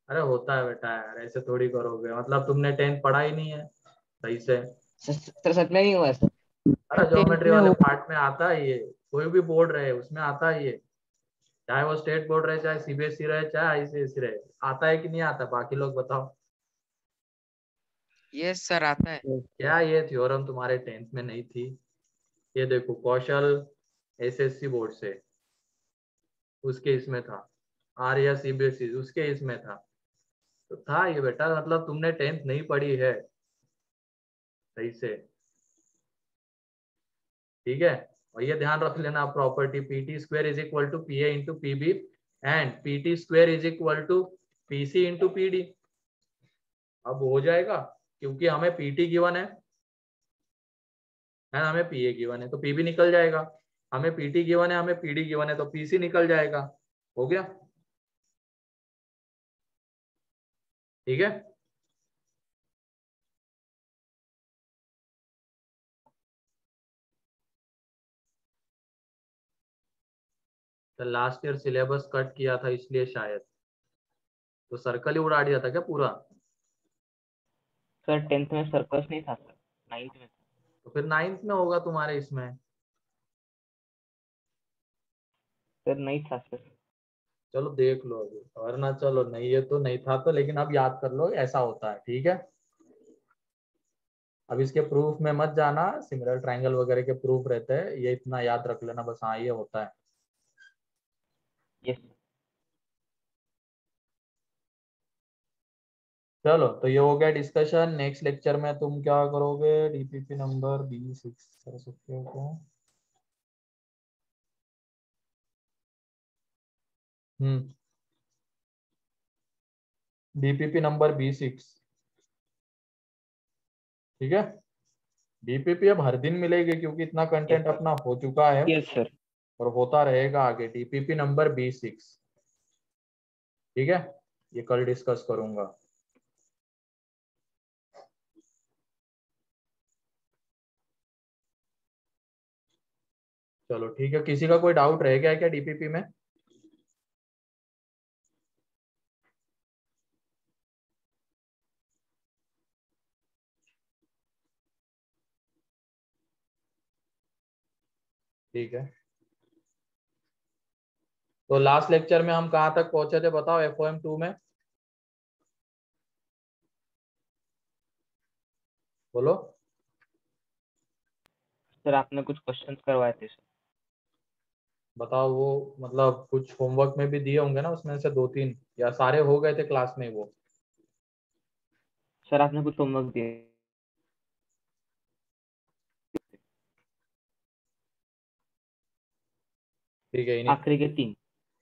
S1: अरे होता है बेटा यार, ऐसे थोड़ी करोगे, मतलब तुमने 10th पढ़ा ही नहीं है सही से।
S4: सर सच में नहीं हुआ है सर।
S1: अरे
S5: टेंथ
S1: ज्योमेट्री
S5: में
S1: वाले
S5: हो।
S1: पार्ट में आता है ये, कोई भी बोर्ड रहे उसमें आता है ये, चाहे वो स्टेट बोर्ड रहे, चाहे CBSE रहे, चाहे ICSE रहे, आता है कि नहीं आता? बाकी लोग बताओ।
S7: यस सर आता है।
S5: Yes sir.
S1: क्या ये थ्योरम तुम्हारे 10th में नहीं थी? ये देखो कौशल SSC बोर्ड से, उसके इसमें था, आर्या CBSE उसके इसमें था, तो था ये बेटा, मतलब तुमने 10th नहीं पढ़ी है सही से। ठीक है, और ये ध्यान रख लेना property, PT square is equal to PA into PB and PT square is equal to PC into PD। अब हो जाएगा, क्योंकि हमें PT गिवन है हमें PA गिवन है, तो PB निकल जाएगा। हमें PT गिवन है, हमें PD गिवन है, तो PC निकल जाएगा। हो गया? ठीक है। तो लास्ट ईयर सिलेबस कट किया था इसलिए शायद, तो सर्कल ही उड़ा दिया था क्या पूरा?
S4: सर 10th में सर्कस नहीं था सर, 9th में था।
S1: तो फिर 9th में होगा तुम्हारे इसमें।
S4: सर नहीं था सर।
S1: चलो देख लो अभी, और ना चलो नहीं है तो नहीं था तो, लेकिन अब याद कर लो ऐसा होता है, ठीक है। अब इसके प्रूफ में मत जाना, सिमिलर ट्रायंगल वगैरह के प्रूफ रहते हैं, ये इतना याद रख लेना बस, हाँ ये होता है।
S4: यस।
S1: चलो तो ये हो गया डिस्कशन। नेक्स्ट लेक्चर में तुम क्या करोगे? डीपीपी नंबर B6 कर सकते हो क्या? डीपीपी नंबर B6, ठीक है। डीपीपी अब हर दिन मिलेगी क्योंकि इतना कंटेंट अपना हो चुका है
S5: यस सर।
S1: और होता रहेगा आगे। डीपीपी नंबर B6, ठीक है, ये कल डिस्कस करूंगा। चलो ठीक है, किसी का कोई डाउट रह गया है क्या डीपीपी में? ठीक है, तो लास्ट लेक्चर में हम कहाँ तक पहुंचे थे बताओ, FOM2 में? बोलो।
S4: सर आपने कुछ क्वेश्चंस करवाए थे सर।
S1: बताओ वो, मतलब कुछ होमवर्क में भी दिए होंगे ना उसमें से 2-3, या सारे हो गए थे क्लास में वो?
S4: सर आपने कुछ होमवर्क दिए।
S1: ठीक है,
S4: आखिरी के 3।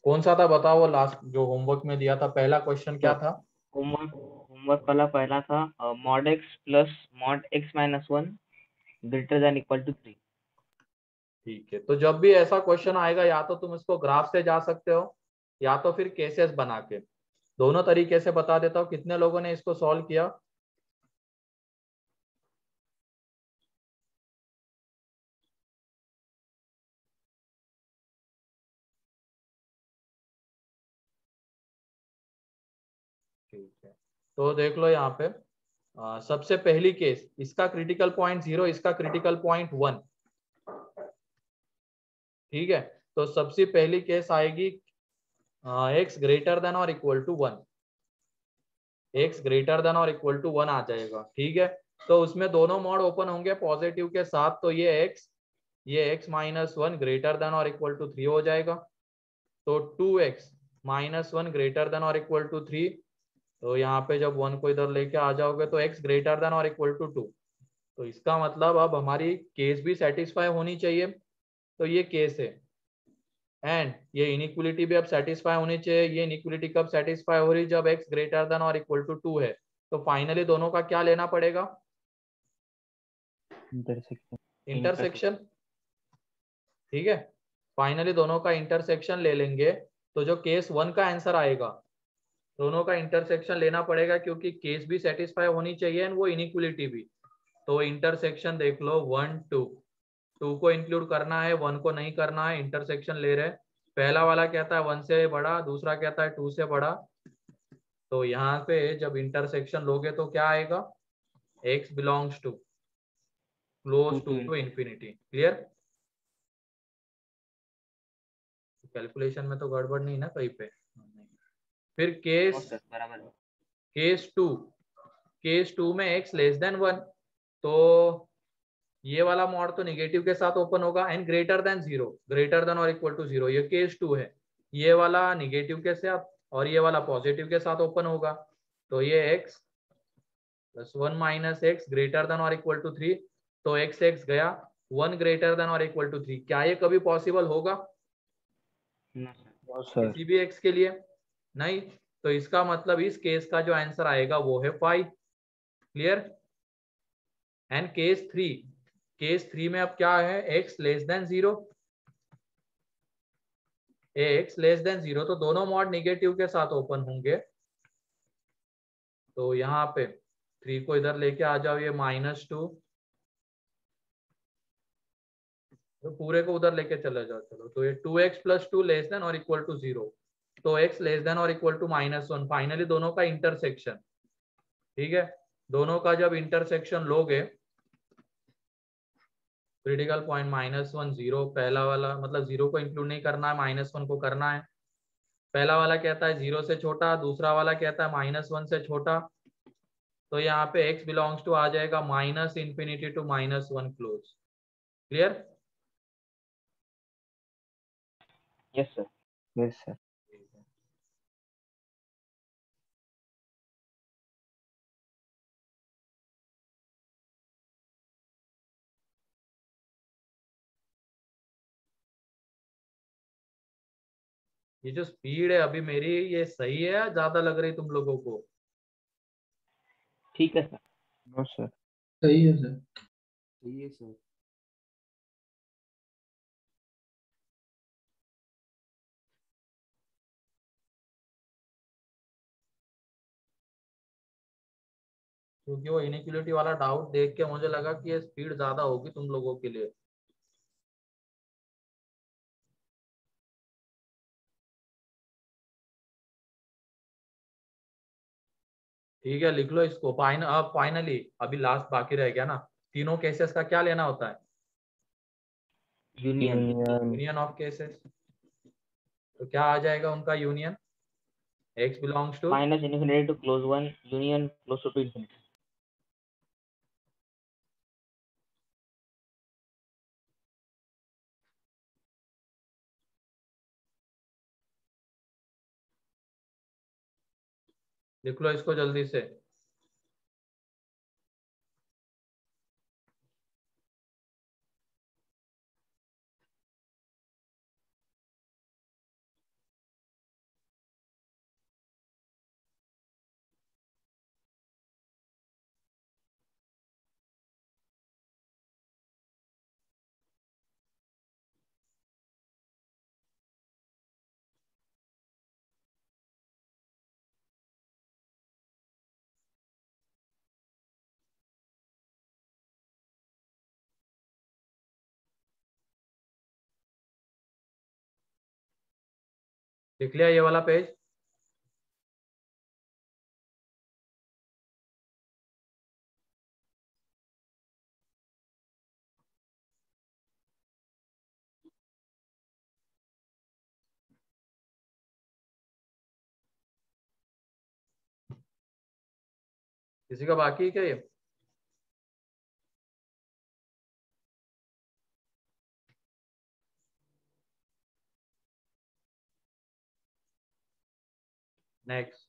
S1: कौन सा था बताओ वो लास्ट जो होमवर्क में दिया था, पहला क्वेश्चन क्या
S4: सर
S1: था?
S4: होमवर्क वाला पहला था mod X plus mod X minus 1 greater than equal to 3।
S1: ठीक है, तो जब भी ऐसा क्वेश्चन आएगा या तो तुम इसको ग्राफ से जा सकते हो या तो फिर केसेस बना के, दोनों तरीके से बता देता हूँ। कितने लोगों ने इसको सॉल्व किया? ठीक है, तो देख लो यहाँ पे सबसे पहली केस, इसका क्रिटिकल पॉइंट 0, इसका क्रिटिकल पॉइंट 1, ठीक है। तो सबसे पहली केस आएगी x ग्रेटर देन और equal to 1, x greater than और इक्वल टू 1 आ जाएगा, ठीक है। तो उसमें दोनों मोड ओपन होंगे पॉजिटिव के साथ, तो ये x माइनस 1 ग्रेटर देन और इक्वल टू 3 हो जाएगा। तो 2x माइनस 1 ग्रेटर देन और इक्वल टू 3, तो यहाँ पे जब 1 को इधर लेके आ जाओगे तो x ग्रेटर देन और इक्वल टू 2। तो इसका मतलब अब हमारी केस भी सेटिस्फाई होनी चाहिए, तो ये केस है। एंड ये इनइक्वलिटी भी अब सेटिस्फाई होनी चाहिए। ये इनइक्वलिटी कब सेटिस्फाई हो रही? जब x ग्रेटर देन और इक्वल टू 2 है। तो फाइनली दोनों का क्या लेना पड़ेगा?
S5: इंटरसेक्शन।
S1: इंटरसेक्शन, ठीक है। फाइनली दोनों का इंटरसेक्शन ले लेंगे, तो जो केस 1 का आंसर आएगा, दोनों का इंटरसेक्शन लेना पड़ेगा क्योंकि केस भी सेटिस्फाई होनी चाहिए एंड वो इनइक्वलिटी भी। तो इंटरसेक्शन देख लो 1 2, 2 को इंक्लूड करना है, 1 को नहीं करना है, इंटरसेक्शन ले रहे। पहला वाला कहता है 1 से बड़ा, दूसरा कहता है 2 से बड़ा। तो यहाँ पे जब इंटरसेक्शन लोगे तो क्या आएगा? x belongs to close to to infinity. Clear? Calculation में तो गड़बड़ नहीं ना कहीं पे? फिर
S4: बराबर।
S1: केस टू में x लेस देन 1, तो ये वाला मॉड तो निगेटिव के साथ ओपन होगा, and greater than 0, greater than और इक्वल टू 0, ये केस 2 है। ये वाला निगेटिव के साथ और ये वाला पॉजिटिव के साथ ओपन होगा, तो ये x plus 1 minus x greater than और इक्वल टू 3। तो x गया 1 ग्रेटर देन और इक्वल टू 3। क्या ये कभी पॉसिबल होगा
S5: सर।
S1: किसी भी x के लिए? नहीं। तो इसका मतलब इस केस का जो आंसर आएगा वो है 5। क्लियर? एंड केस थ्री में अब क्या है? x less than 0, x less than 0, तो दोनों मॉड निगेटिव के साथ ओपन होंगे। तो यहाँ पे 3 को इधर लेके आ जाओ, ये -2, तो पूरे को उधर लेके चले जाओ। चलो तो ये 2x + 2 लेस देन और इक्वल टू 0, तो x लेस देन और इक्वल टू -1। फाइनली दोनों का इंटरसेक्शन, ठीक है, दोनों का जब इंटरसेक्शन लोगे, क्रिटिकल पॉइंट -1 0, पहला वाला मतलब 0 को इंक्लूड नहीं करना है, -1 को करना है। पहला वाला कहता है 0 से छोटा, दूसरा वाला कहता है -1 से छोटा, तो यहाँ पे x बिलोंग्स टू आ जाएगा -∞ to -1 close. Clear?
S4: Yes sir.
S5: Yes sir.
S1: ये जो स्पीड है अभी मेरी, ये सही है या ज्यादा लग रही तुम लोगों को?
S4: ठीक है सर।
S5: No sir.
S2: सही है सर।
S6: सही है सर।
S1: क्योंकि वो इनइक्वालिटी वाला डाउट देख के मुझे लगा कि ये स्पीड ज्यादा होगी तुम लोगों के लिए। ठीक है, लिख लो इसको। अब फाइनली अभी लास्ट बाकी रह गया ना, तीनों केसेस का क्या लेना होता है?
S4: यूनियन।
S1: Union of cases. तो क्या आ जाएगा उनका union? x belongs to
S4: -∞ to +1 union closer to infinity।
S1: लिख लो इसको जल्दी से। लिख लिया ये वाला पेज? किसी का बाकी है क्या ये? नेक्स्ट।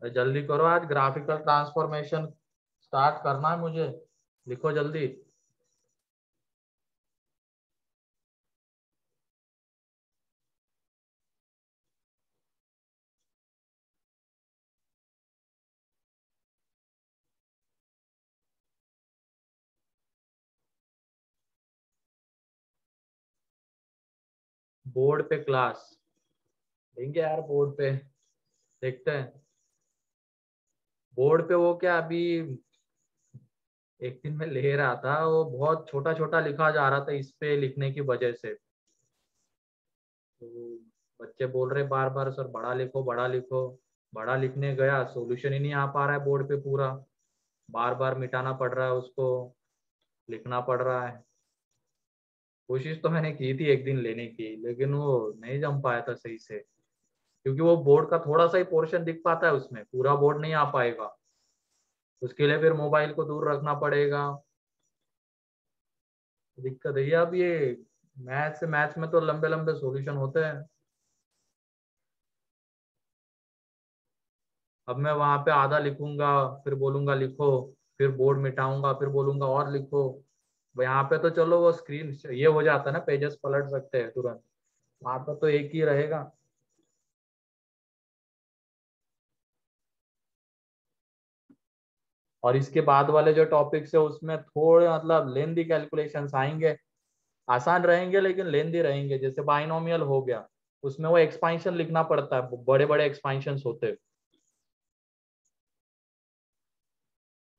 S1: जल्दी करो, आज ग्राफिकल ट्रांसफॉर्मेशन स्टार्ट करना है मुझे। लिखो जल्दी। बोर्ड पे क्लास देंगे यार, बोर्ड पे देखते हैं। बोर्ड पे वो क्या, अभी एक दिन में ले रहा था, वो बहुत छोटा छोटा लिखा जा रहा था इस पे लिखने की वजह से। तो बच्चे बोल रहे बार बार सर बड़ा लिखो बड़ा लिखो। बड़ा लिखने गया, सॉल्यूशन ही नहीं आ पा रहा है बोर्ड पे पूरा, बार बार मिटाना पड़ रहा है उसको, लिखना पड़ रहा है। कोशिश तो मैंने की थी एक दिन लेने की, लेकिन वो नहीं जम पाया था सही से, क्योंकि वो बोर्ड का थोड़ा सा ही पोर्शन दिख पाता है उसमें, पूरा बोर्ड नहीं आ पाएगा। उसके लिए फिर मोबाइल को दूर रखना पड़ेगा। दिक्कत है ये। अब ये मैथ्स में तो लंबे लंबे सॉल्यूशन होते हैं। अब मैं वहां पे आधा लिखूंगा, फिर बोलूंगा लिखो, फिर बोर्ड मिटाऊंगा, फिर बोलूंगा और लिखो। यहाँ पे तो चलो वो स्क्रीन ये हो जाता है ना, पेजेस पलट सकते हैं तुरंत। वहां पर तो एक ही रहेगा। और इसके बाद वाले जो टॉपिक्स है उसमें थोड़े मतलब लेंदी कैलकुलेशंस आएंगे। आसान रहेंगे लेकिन लेंदी रहेंगे, जैसे बाइनोमियल हो गया। उसमें वो एक्सपांशन लिखना पड़ता है, बड़े बड़े एक्सपांशन होते हैं।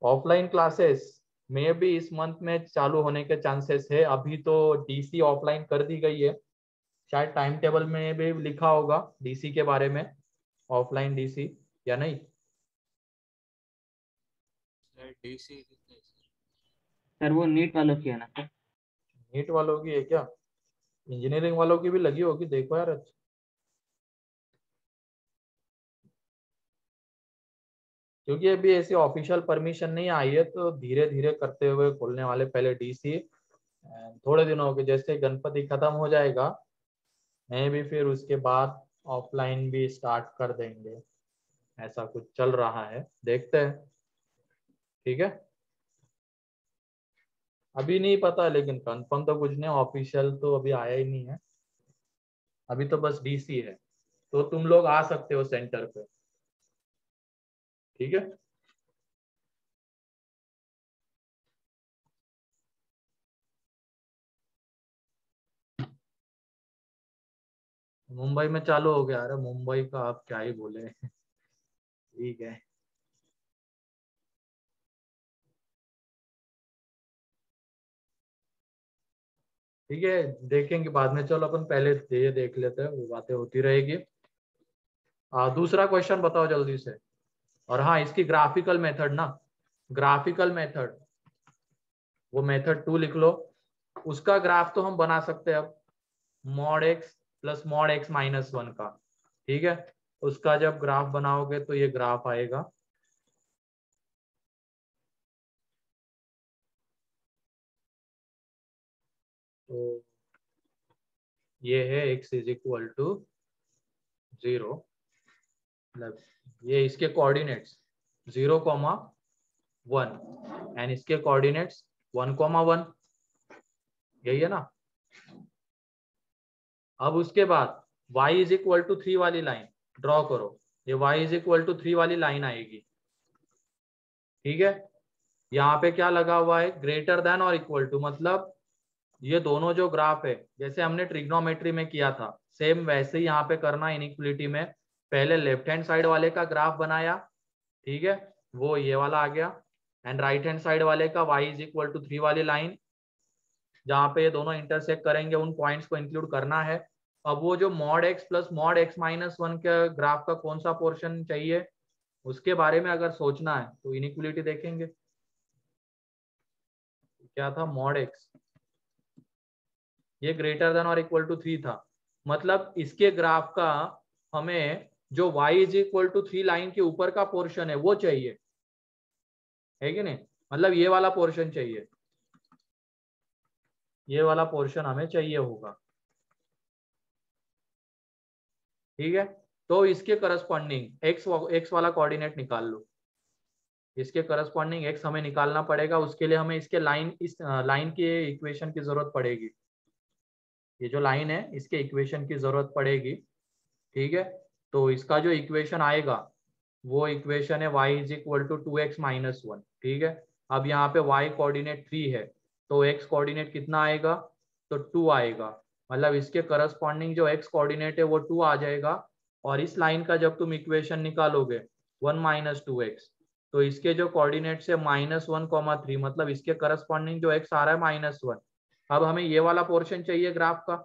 S1: ऑफलाइन क्लासेस में भी इस मंथ में चालू होने के चांसेस है। अभी तो डीसी ऑफलाइन कर दी गई है, शायद टाइम टेबल में भी लिखा होगा डीसी के बारे में, ऑफलाइन डीसी या नहीं।
S6: डीसी
S4: सर वो नीट वालों की है ना सर?
S1: नीट वालों की है क्या? इंजीनियरिंग वालों की भी लगी होगी, देखो यार। अच्छा, क्योंकि अभी ऐसी ऑफिशियल परमिशन नहीं आई है, तो धीरे धीरे करते हुए खोलने वाले। पहले डीसी थोड़े दिनों के, जैसे गणपति खत्म हो जाएगा मैं भी, फिर उसके बाद ऑफलाइन भी स्टार्ट कर देंगे। ऐसा कुछ चल रहा है, देखते हैं। ठीक है, अभी नहीं पता, लेकिन कंफर्म तो कुछ नहीं, ऑफिशियल तो अभी आया ही नहीं है। अभी तो बस डीसी है, तो तुम लोग आ सकते हो सेंटर पे। ठीक है, मुंबई में चालू हो गया। अरे मुंबई का आप क्या ही बोले। ठीक है, ठीक है, देखेंगे बाद में। चलो अपन पहले ये देख लेते हैं, वो बातें होती रहेगी। दूसरा क्वेश्चन बताओ जल्दी से। और हाँ, इसकी ग्राफिकल मेथड ना, ग्राफिकल मेथड, वो मेथड 2 लिख लो। उसका ग्राफ तो हम बना सकते हैं अब, mod X plus mod X minus 1 का। ठीक है, उसका जब ग्राफ बनाओगे तो ये ग्राफ आएगा। तो ये है x इज इक्वल टू 0, मतलब ये इसके कोऑर्डिनेट्स 0,1 एंड इसके कोऑर्डिनेट्स 1,1, यही है ना। अब उसके बाद y इज इक्वल टू 3 वाली लाइन ड्रॉ करो। ये y इज इक्वल टू 3 वाली लाइन आएगी। ठीक है, यहाँ पे क्या लगा हुआ है, ग्रेटर देन और इक्वल टू, मतलब ये दोनों जो ग्राफ है, जैसे हमने ट्रिग्नोमेट्री में किया था, सेम वैसे ही यहाँ पे करना है इनइक्वलिटी में। पहले लेफ्ट हैंड साइड वाले का ग्राफ बनाया, ठीक है, वो ये वाला आ गया। एंड राइट हैंड साइड वाले का y इज इक्वल टू 3 वाली लाइन, जहाँ पे ये दोनों इंटरसेक्ट करेंगे, उन पॉइंट्स को इंक्लूड करना है। अब वो जो mod x plus mod x minus 1 के ग्राफ का कौन सा पोर्शन चाहिए, उसके बारे में अगर सोचना है तो इनइक्वलिटी देखेंगे। क्या था, मॉड x, ये ग्रेटर देन और इक्वल टू 3 था, मतलब इसके ग्राफ का हमें जो y is equal to 3 line के ऊपर का पोर्शन है वो चाहिए, है कि नहीं। मतलब ये वाला पोर्शन चाहिए, ये वाला पोर्शन हमें चाहिए होगा। ठीक है, तो इसके करस्पॉन्डिंग एक्स वाला कोऑर्डिनेट निकाल लो। इसके करस्पॉन्डिंग x हमें निकालना पड़ेगा। उसके लिए हमें इसके लाइन, इस लाइन के इक्वेशन की जरूरत पड़ेगी। ये जो लाइन है इसके इक्वेशन की जरूरत पड़ेगी। ठीक है, तो इसका जो इक्वेशन आएगा वो इक्वेशन है y is equal to 2x minus 1। ठीक है, अब यहाँ पे y कोऑर्डिनेट 3 है, तो x कोऑर्डिनेट कितना आएगा, तो 2 आएगा। मतलब इसके करस्पॉन्डिंग जो x कोऑर्डिनेट है वो 2 आ जाएगा। और इस लाइन का जब तुम इक्वेशन निकालोगे 1 माइनस 2x, तो इसके जो कोऑर्डिनेट्स है -1,3, मतलब इसके करस्पॉन्डिंग जो x आ रहा है -1। अब हमें ये वाला पोर्शन चाहिए ग्राफ का,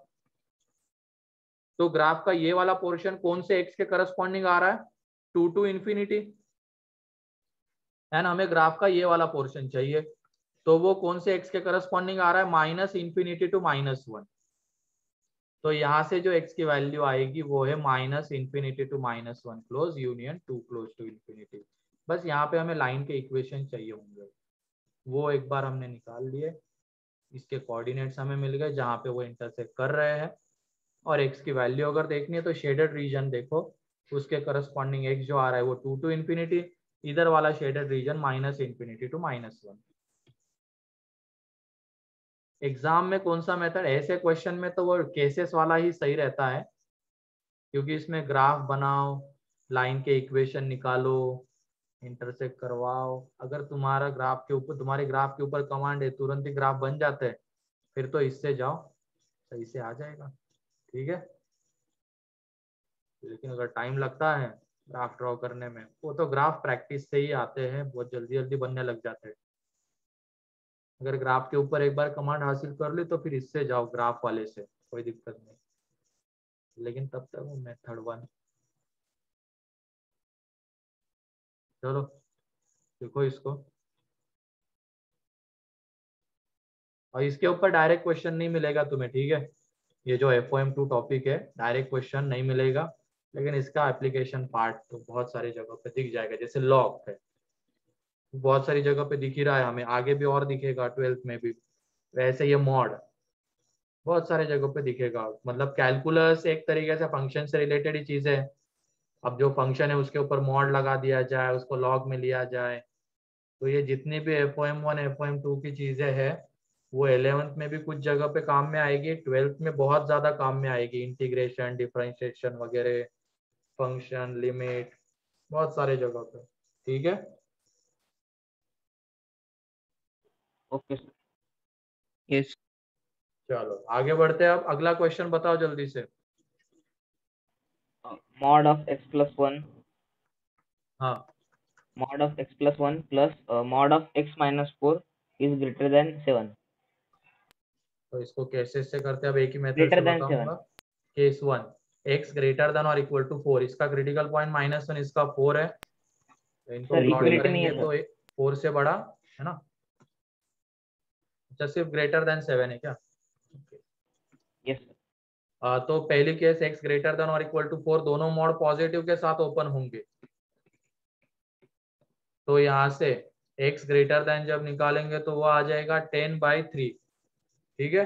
S1: तो ग्राफ का ये वाला पोर्शन कौन से x के करस्पॉन्डिंग आ रहा है, 2 टू इंफिनिटी। एंड हमें ग्राफ का ये वाला पोर्शन चाहिए, तो वो कौन से x के करस्पॉन्डिंग आ रहा है, -∞ टू -1। तो यहाँ से जो x की वैल्यू आएगी वो है -∞ to -1 close union 2 close to infinity. बस यहाँ पे हमें लाइन के इक्वेशन चाहिए होंगे, वो एक बार हमने निकाल लिए। इसके कोऑर्डिनेट्स हमें मिल गए जहाँ पे वो इंटरसेक्ट कर रहे हैं। और x की वैल्यू अगर देखनी है तो शेडेड रीजन देखो, उसके करस्पॉन्डिंग x जो आ रहा है वो 2 टू इंफिनिटी, इधर वाला शेडेड रीजन -∞ टू -1। एग्जाम में कौन सा मेथड, ऐसे क्वेश्चन में तो वो केसेस वाला ही सही रहता है, क्योंकि इसमें ग्राफ बनाओ, लाइन के इक्वेशन निकालो, इंटरसेक्ट करवाओ। अगर तुम्हारा ग्राफ के ऊपर, तुम्हारे ग्राफ के ऊपर कमांड है, तुरंत ही ग्राफ बन जाता है, फिर तो इससे जाओ, सही से आ जाएगा। ठीक है। लेकिन अगर टाइम लगता है ग्राफ ड्रॉ करने में, वो तो ग्राफ प्रैक्टिस से ही आते हैं, बहुत जल्दी जल्दी बनने लग जाते हैं। अगर ग्राफ के ऊपर एक बार कमांड हासिल कर ली तो फिर इससे जाओ ग्राफ वाले से, कोई दिक्कत नहीं। लेकिन तब तक वो मेथड 1। चलो देखो इसको, और इसके ऊपर डायरेक्ट क्वेश्चन नहीं मिलेगा तुम्हें, ठीक है। ये जो FOM2 टॉपिक है डायरेक्ट क्वेश्चन नहीं मिलेगा, लेकिन इसका एप्लीकेशन पार्ट तो बहुत सारी जगह पे दिख जाएगा। जैसे लॉग है, बहुत सारी जगह पे दिख ही रहा है हमें, आगे भी और दिखेगा 12th में भी। वैसे ये मॉड बहुत सारे जगह पे दिखेगा। मतलब कैलकुलस एक तरीके से फंक्शन से रिलेटेड ही चीज है। अब जो फंक्शन है उसके ऊपर मॉड लगा दिया जाए, उसको लॉग में लिया जाए, तो ये जितनी भी FOM1 FOM2 की चीजें हैं वो 11th में भी कुछ जगह पे काम में आएगी, 12th में बहुत ज्यादा काम में आएगी। इंटीग्रेशन, डिफरेंशिएशन वगैरह, फंक्शन, लिमिट, बहुत सारे जगह पे, ठीक है।
S4: Okay sir.
S5: यस।
S1: चलो आगे बढ़ते हैं। अब अगला क्वेश्चन बताओ जल्दी से।
S4: मॉड ऑफ x प्लस 1
S1: हाँ,
S4: mod of x plus 1 plus mod of x minus 4 is greater than 7.
S1: तो इसको कैसे से करते हैं, अब एक ही मेथड
S4: Greater
S1: से
S4: than 7.
S1: बताऊंगा। केस 1, x ग्रेटर देन और इक्वल टू 4, इसका क्रिटिकल पॉइंट -1, इसका 4 है, तो इनको
S4: सर
S1: प्लॉट
S4: इक्वलिटी नहीं
S1: करेंगे
S4: है
S1: तो
S4: सर।
S1: 4 से बड़ा है ना। अच्छा, सिर्फ ग्रेटर देन 7 है क्या?
S4: Yes sir.
S1: तो पहली केस x ग्रेटर देन और इक्वल टू 4, दोनों मोड पॉजिटिव के साथ ओपन होंगे। तो यहाँ से x ग्रेटर देन जब निकालेंगे तो वो आ जाएगा 10/3, ठीक है।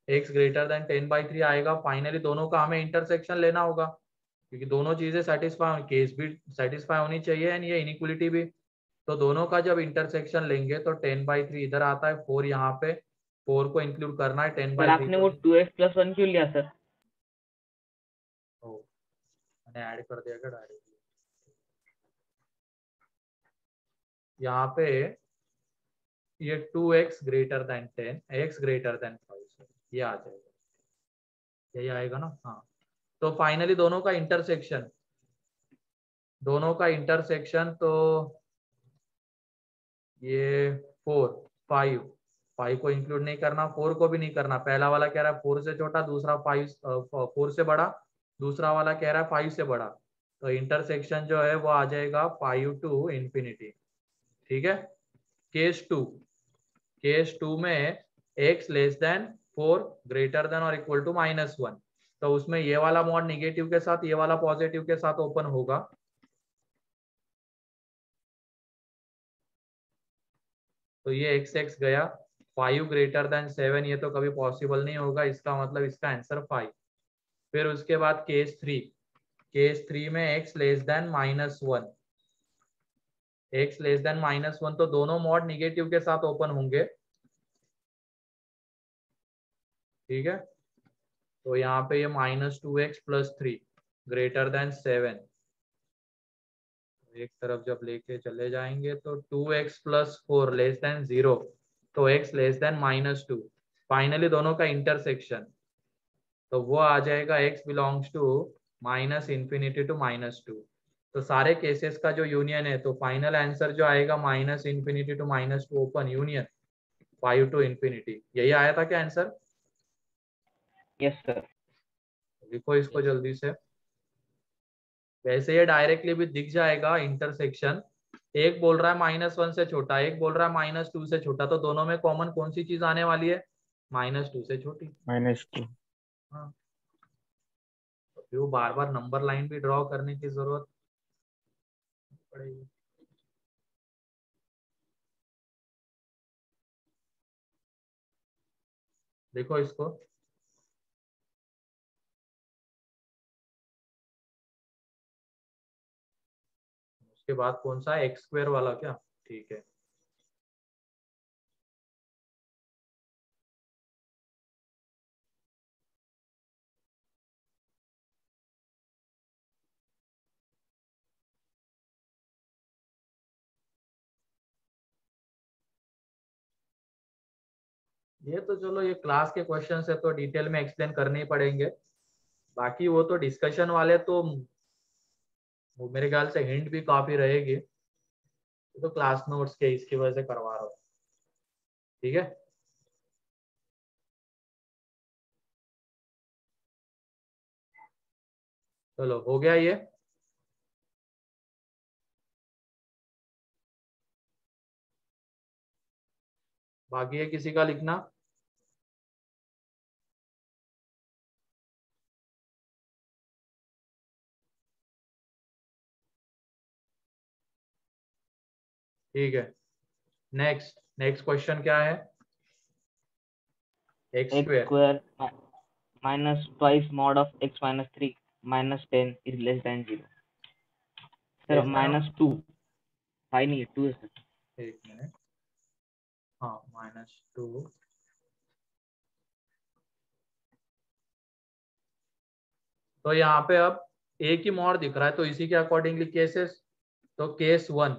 S1: x ग्रेटर देन 10/3 आएगा। फाइनली दोनों का हमें इंटरसेक्शन लेना होगा, क्योंकि दोनों चीजें सेटिस्फाई, केस भी सेटिस्फाई होनी चाहिए एंड ये इनइक्वलिटी भी। तो दोनों का जब इंटरसेक्शन लेंगे तो 10/3 इधर आता है, 4 यहाँ पे, 4 को इंक्लूड करना है,
S4: सर
S1: 10/3
S4: आपने
S1: को
S4: वो 2x plus 1 क्यों लिया सर?
S1: मैंने ऐड कर दिया क्या डायरेक्ट? यहाँ पे ये 2x greater than 10, x greater then 5, ये आ जाएगा, यही आएगा ना। हाँ, तो फाइनली दोनों का इंटरसेक्शन, तो ये 4, 5, 5 को इंक्लूड नहीं करना, 4 को भी नहीं करना। पहला वाला कह रहा है 4 से छोटा, दूसरा 4 से बड़ा, दूसरा वाला कह रहा है 5 से बड़ा। तो इंटरसेक्शन जो है वो आ जाएगा 5 to infinity, ठीक है। केस टू में x less then 4 greater than और इक्वल टू -1, तो उसमें ये वाला मॉड निगेटिव के साथ, ये वाला पॉजिटिव के साथ ओपन होगा। तो ये x गया, 5 ग्रेटर देन 7, ये तो कभी पॉसिबल नहीं होगा, इसका मतलब इसका आंसर 5। फिर उसके बाद केस थ्री में x लेस देन -1, तो दोनों मॉड निगेटिव के साथ ओपन होंगे, ठीक है। तो यहाँ पे ये -2x + 3 ग्रेटर देन 7, एक तरफ जब लेके चले जाएंगे तो 2x + 4 लेस देन 0, तो x लेस देन -2। फाइनली दोनों का इंटरसेक्शन, तो वो आ जाएगा x बिलोंग्स टू -∞ to -2। तो सारे केसेस का जो यूनियन है, तो फाइनल आंसर जो आएगा -∞ to -2 open union 5 to infinity, यही आया था क्या आंसर?
S4: Yes sir.
S1: लिखो इसको जल्दी से। वैसे ये डायरेक्टली भी दिख जाएगा इंटरसेक्शन। एक बोल रहा है -1 से छोटा, एक बोल रहा है -2 से छोटा, तो दोनों में कॉमन कौन सी चीज आने वाली है? -2 से छोटी।
S5: -2।
S1: हाँ, तो फिर वो बार बार नंबर लाइन भी ड्रॉ करने की जरूरत पड़ेगी। देखो इसको, उसके बाद कौन सा x² वाला क्या? ठीक है, ये तो चलो ये क्लास के क्वेश्चन है तो डिटेल में एक्सप्लेन करने ही पड़ेंगे। बाकी वो तो डिस्कशन वाले तो वो मेरे ख्याल से हिंट भी काफी रहेगी, तो क्लास नोट्स के इसकी वजह से करवा रहा हूँ। ठीक है, चलो हो गया ये। बाकी है किसी का लिखना? ठीक है, नेक्स्ट नेक्स्ट क्वेश्चन क्या है? X
S4: x
S1: square
S4: square minus twice mod of x minus 3 minus 10 is less than 0. Sir -2 5 नहीं 2 है सर।
S1: एक मिनट, हाँ -2। तो यहाँ पे अब एक ही मॉड दिख रहा है, तो इसी के अकॉर्डिंगली केसेस, तो केस 1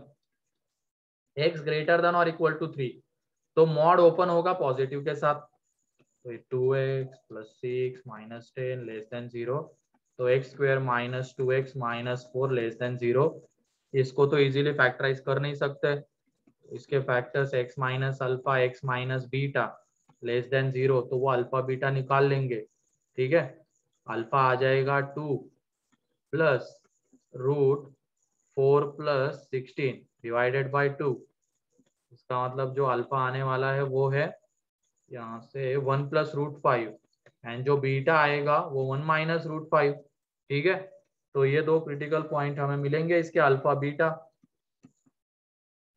S1: x ग्रेटर देन और इक्वल टू 3, तो मॉड ओपन होगा पॉजिटिव के साथ, तो 2x + 6 - 10 लेस देन 0, तो x square -2x - 4 less than 0। इसको तो इजीली फैक्टराइज कर नहीं सकते, इसके factors x - alpha x - beta less than 0, तो वो अल्फा बीटा निकाल लेंगे। ठीक है, अल्फा आ जाएगा 2 + √4 + 16 डिवाइडेड बाय 2। इसका मतलब जो अल्फा आने वाला है वो है यहाँ से 1 + √5, एंड जो बीटा आएगा वो 1 - √5। ठीक है, तो ये दो क्रिटिकल पॉइंट हमें मिलेंगे इसके अल्फा बीटा।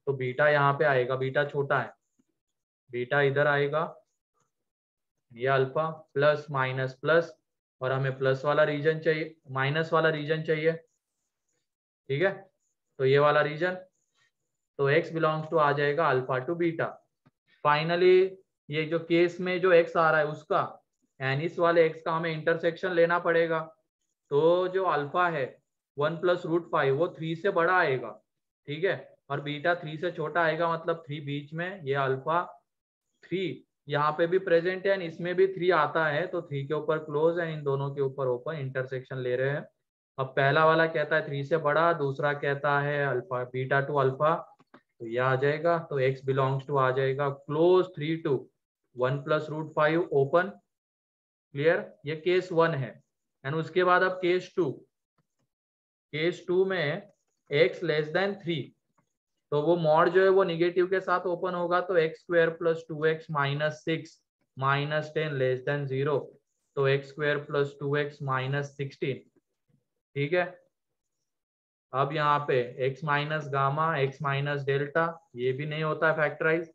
S1: तो बीटा यहाँ पे आएगा, बीटा छोटा है, बीटा इधर आएगा, ये अल्फा प्लस माइनस प्लस, और हमें प्लस वाला रीजन चाहिए, माइनस वाला रीजन चाहिए। ठीक है, तो ये वाला रीजन, तो x बिलोंग्स टू आ जाएगा अल्फा टू बीटा। फाइनली ये जो केस में जो x आ रहा है उसका एंड इस वाले x का हमें इंटरसेक्शन लेना पड़ेगा। तो जो अल्फा है 1 + √5 वो 3 से बड़ा आएगा। ठीक है, और बीटा 3 से छोटा आएगा, मतलब 3 बीच में, ये अल्फा 3 यहाँ पे भी प्रेजेंट है, इसमें भी 3 आता है, तो 3 के ऊपर क्लोज है, इन दोनों के ऊपर ओपन, इंटरसेक्शन ले रहे हैं। अब पहला वाला कहता है 3 से बड़ा, दूसरा कहता है अल्फा बीटा टू अल्फा, तो यह आ जाएगा, तो x बिलोंग्स टू आ जाएगा क्लोज 3 to 1 + √5 ओपन। क्लियर, ये केस 1 है। एंड उसके बाद अब केस 2, केस 2 में x लेस देन 3, तो वो मॉड जो है वो निगेटिव के साथ ओपन होगा, तो x² + 2x - 6 - 10 लेस देन 0, तो x² + 2x - 16। ठीक है, अब यहाँ पे x - गामा x - डेल्टा, ये भी नहीं होता है फैक्टराइज,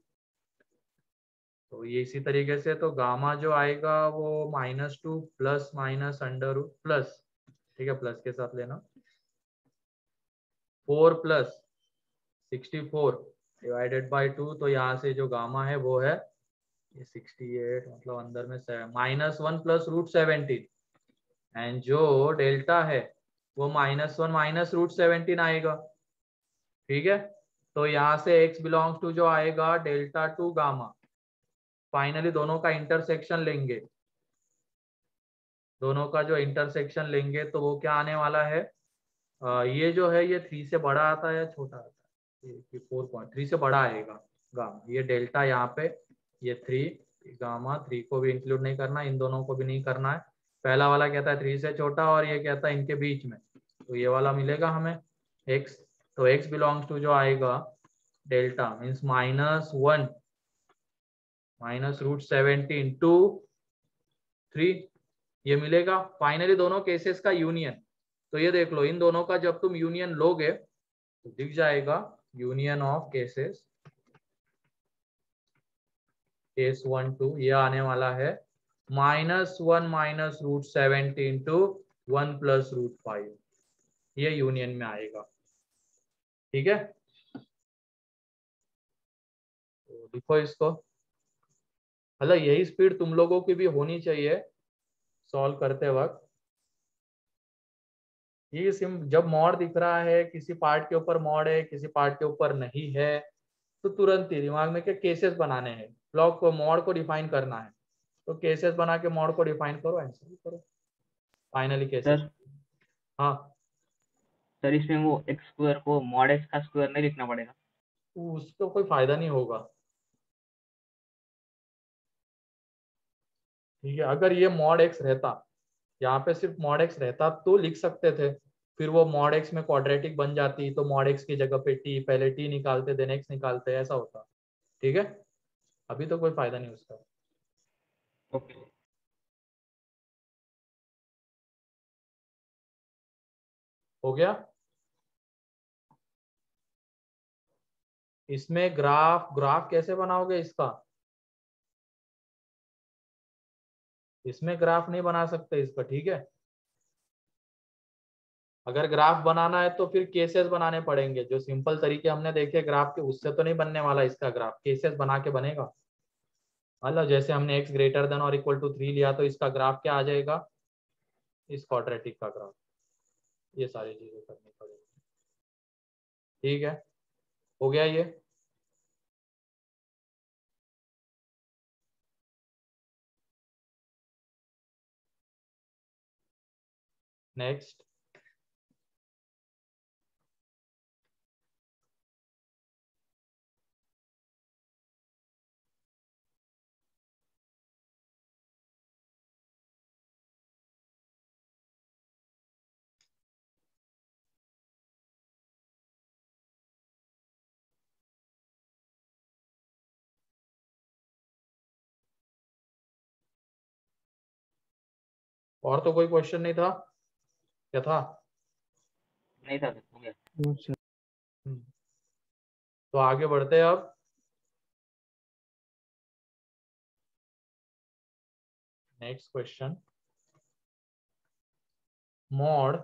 S1: तो ये इसी तरीके से, तो गामा जो आएगा वो -2 plus minus under root plus, ठीक है प्लस के साथ लेना, 4 + 64 डिवाइडेड बाय 2, तो यहाँ से जो गामा है वो है ये 68, मतलब अंदर में -1 + √17, एंड जो डेल्टा है वो -1 - √17 आएगा। ठीक है, तो यहाँ से x बिलोंग्स टू जो आएगा डेल्टा टू गामा। फाइनली दोनों का इंटरसेक्शन लेंगे, दोनों का जो इंटरसेक्शन लेंगे तो वो क्या आने वाला है, ये जो है ये 3 से बड़ा आता है या छोटा आता है, ये 4.3 से बड़ा आएगा गामा, ये डेल्टा यहाँ पे, ये 3 गामा, 3 को भी इंक्लूड नहीं करना, इन दोनों को भी नहीं करना है। पहला वाला कहता है 3 से छोटा, और ये कहता है इनके बीच में, तो ये वाला मिलेगा हमें x, तो x बिलोंग्स टू जो आएगा डेल्टा मीन्स -1 - √17 टू 3, ये मिलेगा। फाइनली दोनों केसेस का यूनियन, तो ये देख लो, इन दोनों का जब तुम यूनियन लोगे तो दिख जाएगा यूनियन ऑफ केसेस, केस 1 2, ये आने वाला है -1 - √17 टू 1 + √5, ये यूनियन में आएगा। ठीक है, तो लिखो इसको, मतलब यही स्पीड तुम लोगों की भी होनी चाहिए सॉल्व करते वक्त। ये सिम जब मॉड दिख रहा है, किसी पार्ट के ऊपर मॉड है, किसी पार्ट के ऊपर नहीं है, तो तुरंत ही दिमाग में क्या केसेस बनाने हैं, ब्लॉक को मॉड को डिफाइन करना है, तो केसेस बना के मॉड को डिफाइन करो, आंसर करो फाइनली केसेस।
S4: सर
S1: हाँ
S4: सर इसमें वो एक्स स्क्वायर को मॉड एक्स का स्क्वायर नहीं लिखना पड़ेगा?
S1: उसका कोई फायदा नहीं होगा। ठीक है, अगर ये मॉड एक्स रहता, यहाँ पे सिर्फ मॉड एक्स रहता तो लिख सकते थे, फिर वो मॉड एक्स में क्वाड्रेटिक बन जाती तो मॉड एक्स की जगह पे टी, पहले टी निकालते देन एक्स निकालते, ऐसा होता। ठीक है, अभी तो कोई फायदा नहीं उसका।
S4: ओके।
S1: हो गया। इसमें ग्राफ ग्राफ कैसे बनाओगे इसका? इसमें ग्राफ नहीं बना सकते इसका, ठीक है। अगर ग्राफ बनाना है तो फिर केसेस बनाने पड़ेंगे, जो सिंपल तरीके हमने देखे ग्राफ के, उससे तो नहीं बनने वाला इसका ग्राफ, केसेस बना के बनेगा। मतलब जैसे हमने x ग्रेटर देन और इक्वल टू 3 लिया तो इसका ग्राफ क्या आ जाएगा, इस क्वाड्रेटिक का ग्राफ। ये सारी चीजें करनी पड़ेगी। ठीक है, हो गया ये। नेक्स्ट, और तो कोई क्वेश्चन नहीं था क्या था?
S4: नहीं था सर, हो गया।
S1: तो आगे बढ़ते हैं अब। नेक्स्ट क्वेश्चन, मॉड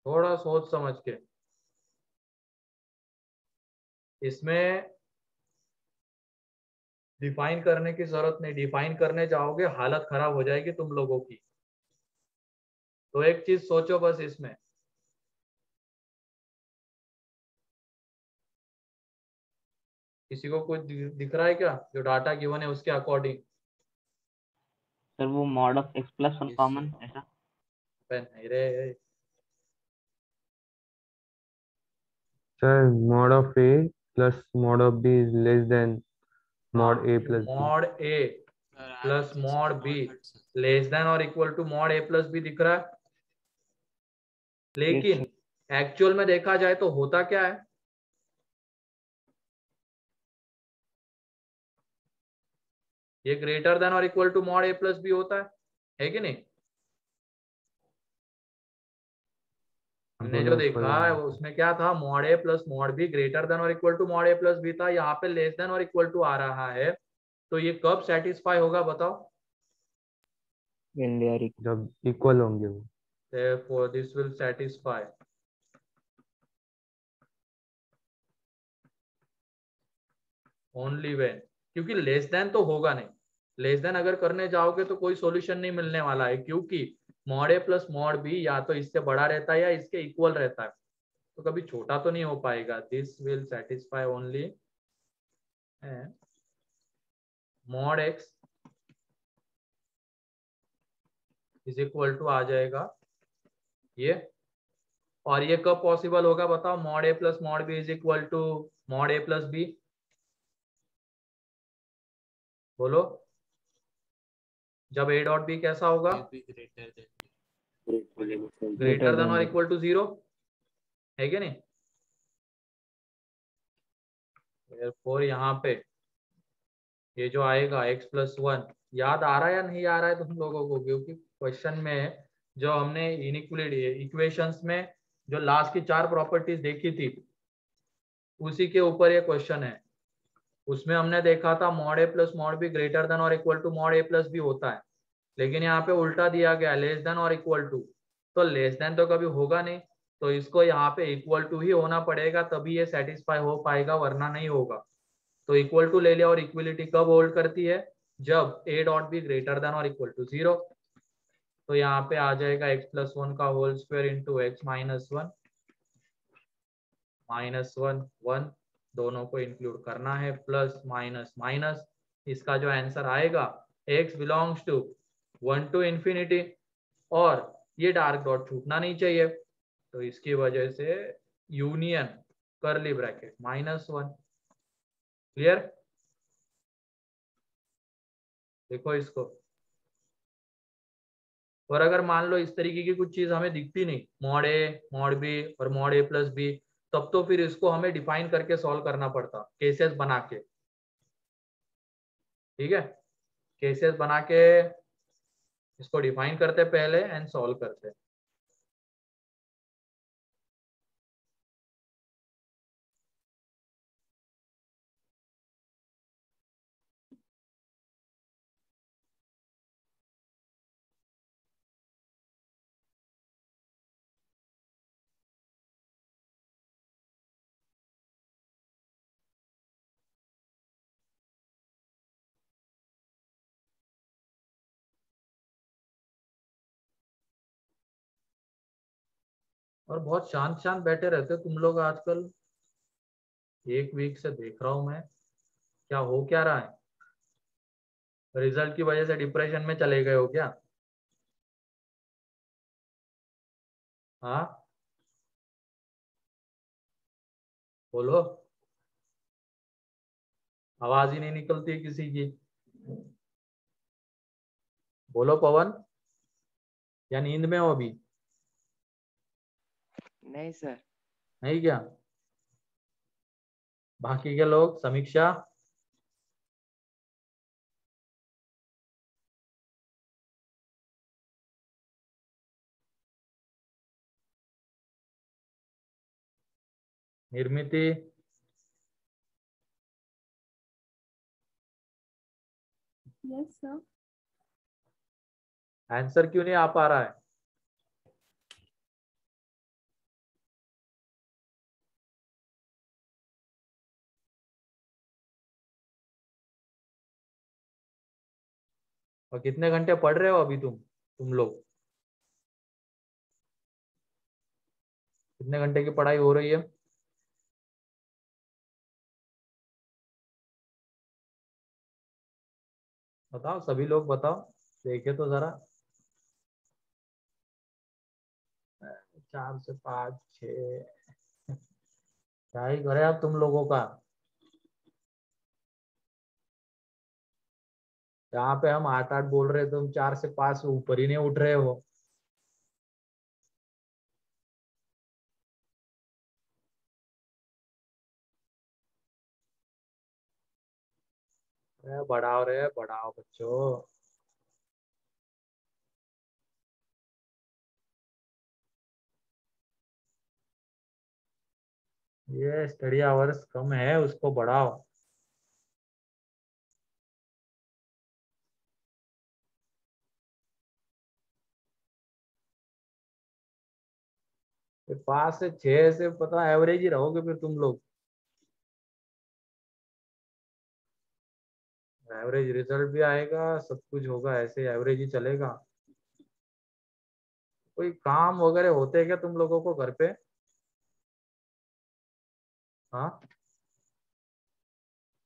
S1: थोड़ा सोच समझ के, इसमें डिफाइन करने की जरूरत नहीं, डिफाइन करने जाओगे हालत खराब हो जाएगी तुम लोगों की। तो एक चीज सोचो बस इसमें, किसी को कुछ दिख रहा है क्या जो डाटा गिवन है उसके अकॉर्डिंग?
S4: सर वो mod of x plus one
S6: Yes,
S4: common
S6: sir.
S4: ऐसा?
S1: नहीं रे,
S5: Sir, mod of A plus mod of B is less than mod A plus B.
S1: Mod A
S6: Sir, I
S1: plus
S6: think it's
S1: mod
S6: not
S1: B
S6: that, sir.
S1: Less than और equal to mod A plus B दिख रहा है, लेकिन actual में देखा जाए तो होता क्या है, ये ग्रेटर देन और equal to mod A plus B होता है कि नहीं? हमने जो
S5: दोनों
S1: देखा है
S5: equal
S1: उसमें क्या था, mod A plus mod B greater than और equal to mod A plus B था, यहाँ पे लेस देन और इक्वल टू आ रहा है, तो ये कब सेटिस्फाई होगा बताओ?
S5: when they are जब equal होंगे वो।
S1: Therefore this will satisfy only when, क्योंकि लेस देन तो होगा नहीं, लेस देन अगर करने जाओगे तो कोई सॉल्यूशन नहीं मिलने वाला है, क्योंकि mod A plus mod B या तो इससे बड़ा रहता है या इसके इक्वल रहता है, तो कभी छोटा तो नहीं हो पाएगा। This will satisfy only mod X is equal to आ जाएगा ये, और ये कब पॉसिबल होगा बताओ, mod A plus mod B is equal to mod A plus B, बोलो। जब ए डॉट बी कैसा होगा,
S6: Will be greater than
S1: greater than और इक्वल टू 0, है कि नहीं? Therefore यहाँ पे ये जो आएगा x प्लस 1, याद आ रहा है या नहीं आ रहा है तुम लोगों को? क्योंकि क्वेश्चन में जो हमने इनइक्वालिटी इक्वेशंस में जो लास्ट की 4 प्रॉपर्टीज देखी थी उसी के ऊपर ये क्वेश्चन है। उसमें हमने देखा था mod A plus mod B greater than और equal to mod A plus B होता है, लेकिन यहाँ पे उल्टा दिया गया लेस देन और इक्वल टू, तो लेस देन तो कभी होगा नहीं, तो इसको यहाँ पे इक्वल टू ही होना पड़ेगा तभी ये सेटिस्फाई हो पाएगा, वरना नहीं होगा। तो इक्वल टू ले लिया, और इक्वलिटी कब होल्ड करती है, जब a dot B greater than और इक्वल टू 0, तो यहाँ पे आ जाएगा x प्लस 1 का whole square into X minus 1 1 दोनों को इंक्लूड करना है, प्लस माइनस माइनस, इसका जो आंसर आएगा x belongs to 1 to infinity, और ये डार्क डॉट छूटना नहीं चाहिए, तो इसकी वजह से यूनियन कर्ली ब्रैकेट -1। क्लियर? देखो इसको, और अगर मान लो इस तरीके की कुछ चीज हमें दिखती नहीं, मॉड ए मॉड बी और मॉड ए प्लस बी, तब तो फिर इसको हमें डिफाइन करके सॉल्व करना पड़ता, केसेस बना के। ठीक है, केसेस बना के इसको डिफाइन करते पहले एंड सॉल्व करते। और बहुत शांत शांत बैठे रहते हो तुम लोग आजकल, एक वीक से देख रहा हूं मैं, क्या हो क्या रहा है? रिजल्ट की वजह से डिप्रेशन में चले गए हो क्या? हाँ बोलो, आवाज ही नहीं निकलती किसी की। बोलो पवन, या नींद में हो अभी?
S7: नहीं सर।
S1: नहीं क्या? बाकी के लोग, समीक्षा? निर्मिति?
S3: Yes sir.
S1: आंसर क्यों नहीं आ पा रहा है? और कितने घंटे पढ़ रहे हो अभी तुम लोग? कितने घंटे की पढ़ाई हो रही है? बताओ सभी लोग, बताओ, देखे तो जरा। 4 से 5 6, क्या ही करे अब तुम लोगों का। जहाँ पे हम 8 बोल रहे, तुम 4 से 5 से ऊपर ही नहीं उठ रहे हो। बढ़ाओ बच्चों। ये स्टडी आवर्स कम है, उसको बढ़ाओ। फिर 5 से 6 से पता एवरेज ही रहोगे फिर तुम लोग। एवरेज रिजल्ट भी आएगा, सब कुछ होगा, ऐसे एवरेज ही चलेगा। कोई काम वगैरह होते हैं क्या तुम लोगों को घर पे? हाँ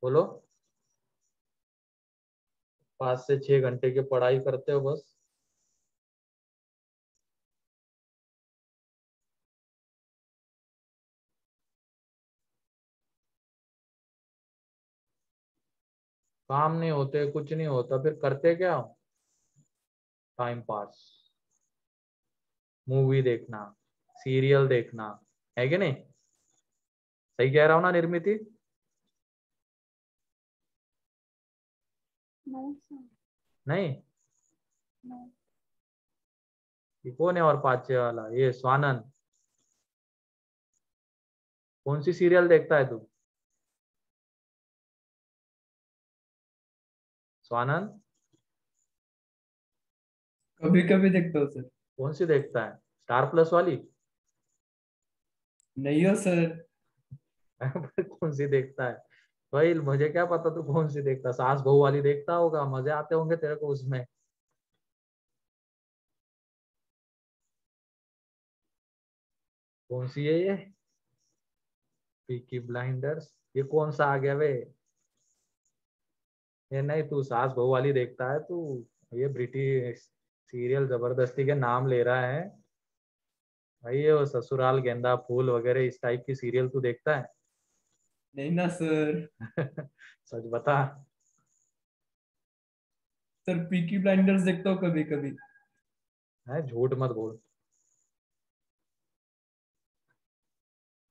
S1: बोलो। 5 से 6 घंटे की पढ़ाई करते हो बस? काम नहीं होते, कुछ नहीं होता, फिर करते क्या हो? टाइम पास, मूवी देखना, सीरियल देखना, है कि नहीं? सही कह रहा हूँ ना निर्मिति?
S3: No sir.
S1: नहीं?
S3: नो।
S1: ये कौन है और 5 वाला? ये स्वानंद। कौन सी सीरियल देखता है तू स्वानंद?
S2: कभी कभी देखता हूँ सर।
S1: कौन सी देखता है? स्टार प्लस वाली?
S2: नहीं हो सर।
S1: कौन सी देखता है? भाई मुझे क्या पता तू कौन सी देखता, सास बहू वाली देखता होगा, मजे आते होंगे तेरे को उसमें। कौन सी है ये? पीकी ब्लाइंडर्स, ये कौन सा आ गया वे? ये नहीं, तू सास बहू वाली देखता है तू। ये ब्रिटिश सीरियल जबरदस्ती के नाम ले रहा है। भाई ये वो ससुराल गेंदा फूल वगैरह इस टाइप की सीरियल तू देखता है?
S2: नहीं ना सर।
S1: सच बता।
S2: सर पीकी ब्लाइंडर्स देखता हूँ कभी कभी।
S1: है, झूठ मत बोल।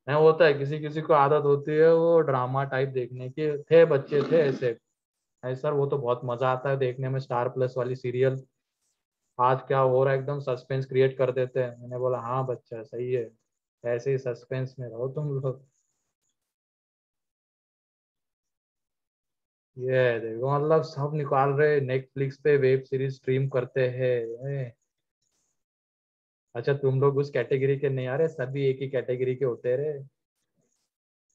S1: है, होता है, किसी किसी को आदत होती है वो ड्रामा टाइप देखने की, थे बच्चे थे ऐसे। है सर, वो तो बहुत मजा आता है देखने में, स्टार प्लस वाली सीरियल। आज क्या हो रहा है, एकदम सस्पेंस क्रिएट कर देते हैं। मैंने बोला हाँ बच्चा सही है, ऐसे ही सस्पेंस में रहो तुम लोग। ये देखो, मतलब सब निकाल रहे, नेटफ्लिक्स पे वेब सीरीज स्ट्रीम करते हैं। अच्छा तुम लोग उस कैटेगरी के नहीं आ रहे, सभी एक ही कैटेगरी के होते रहे।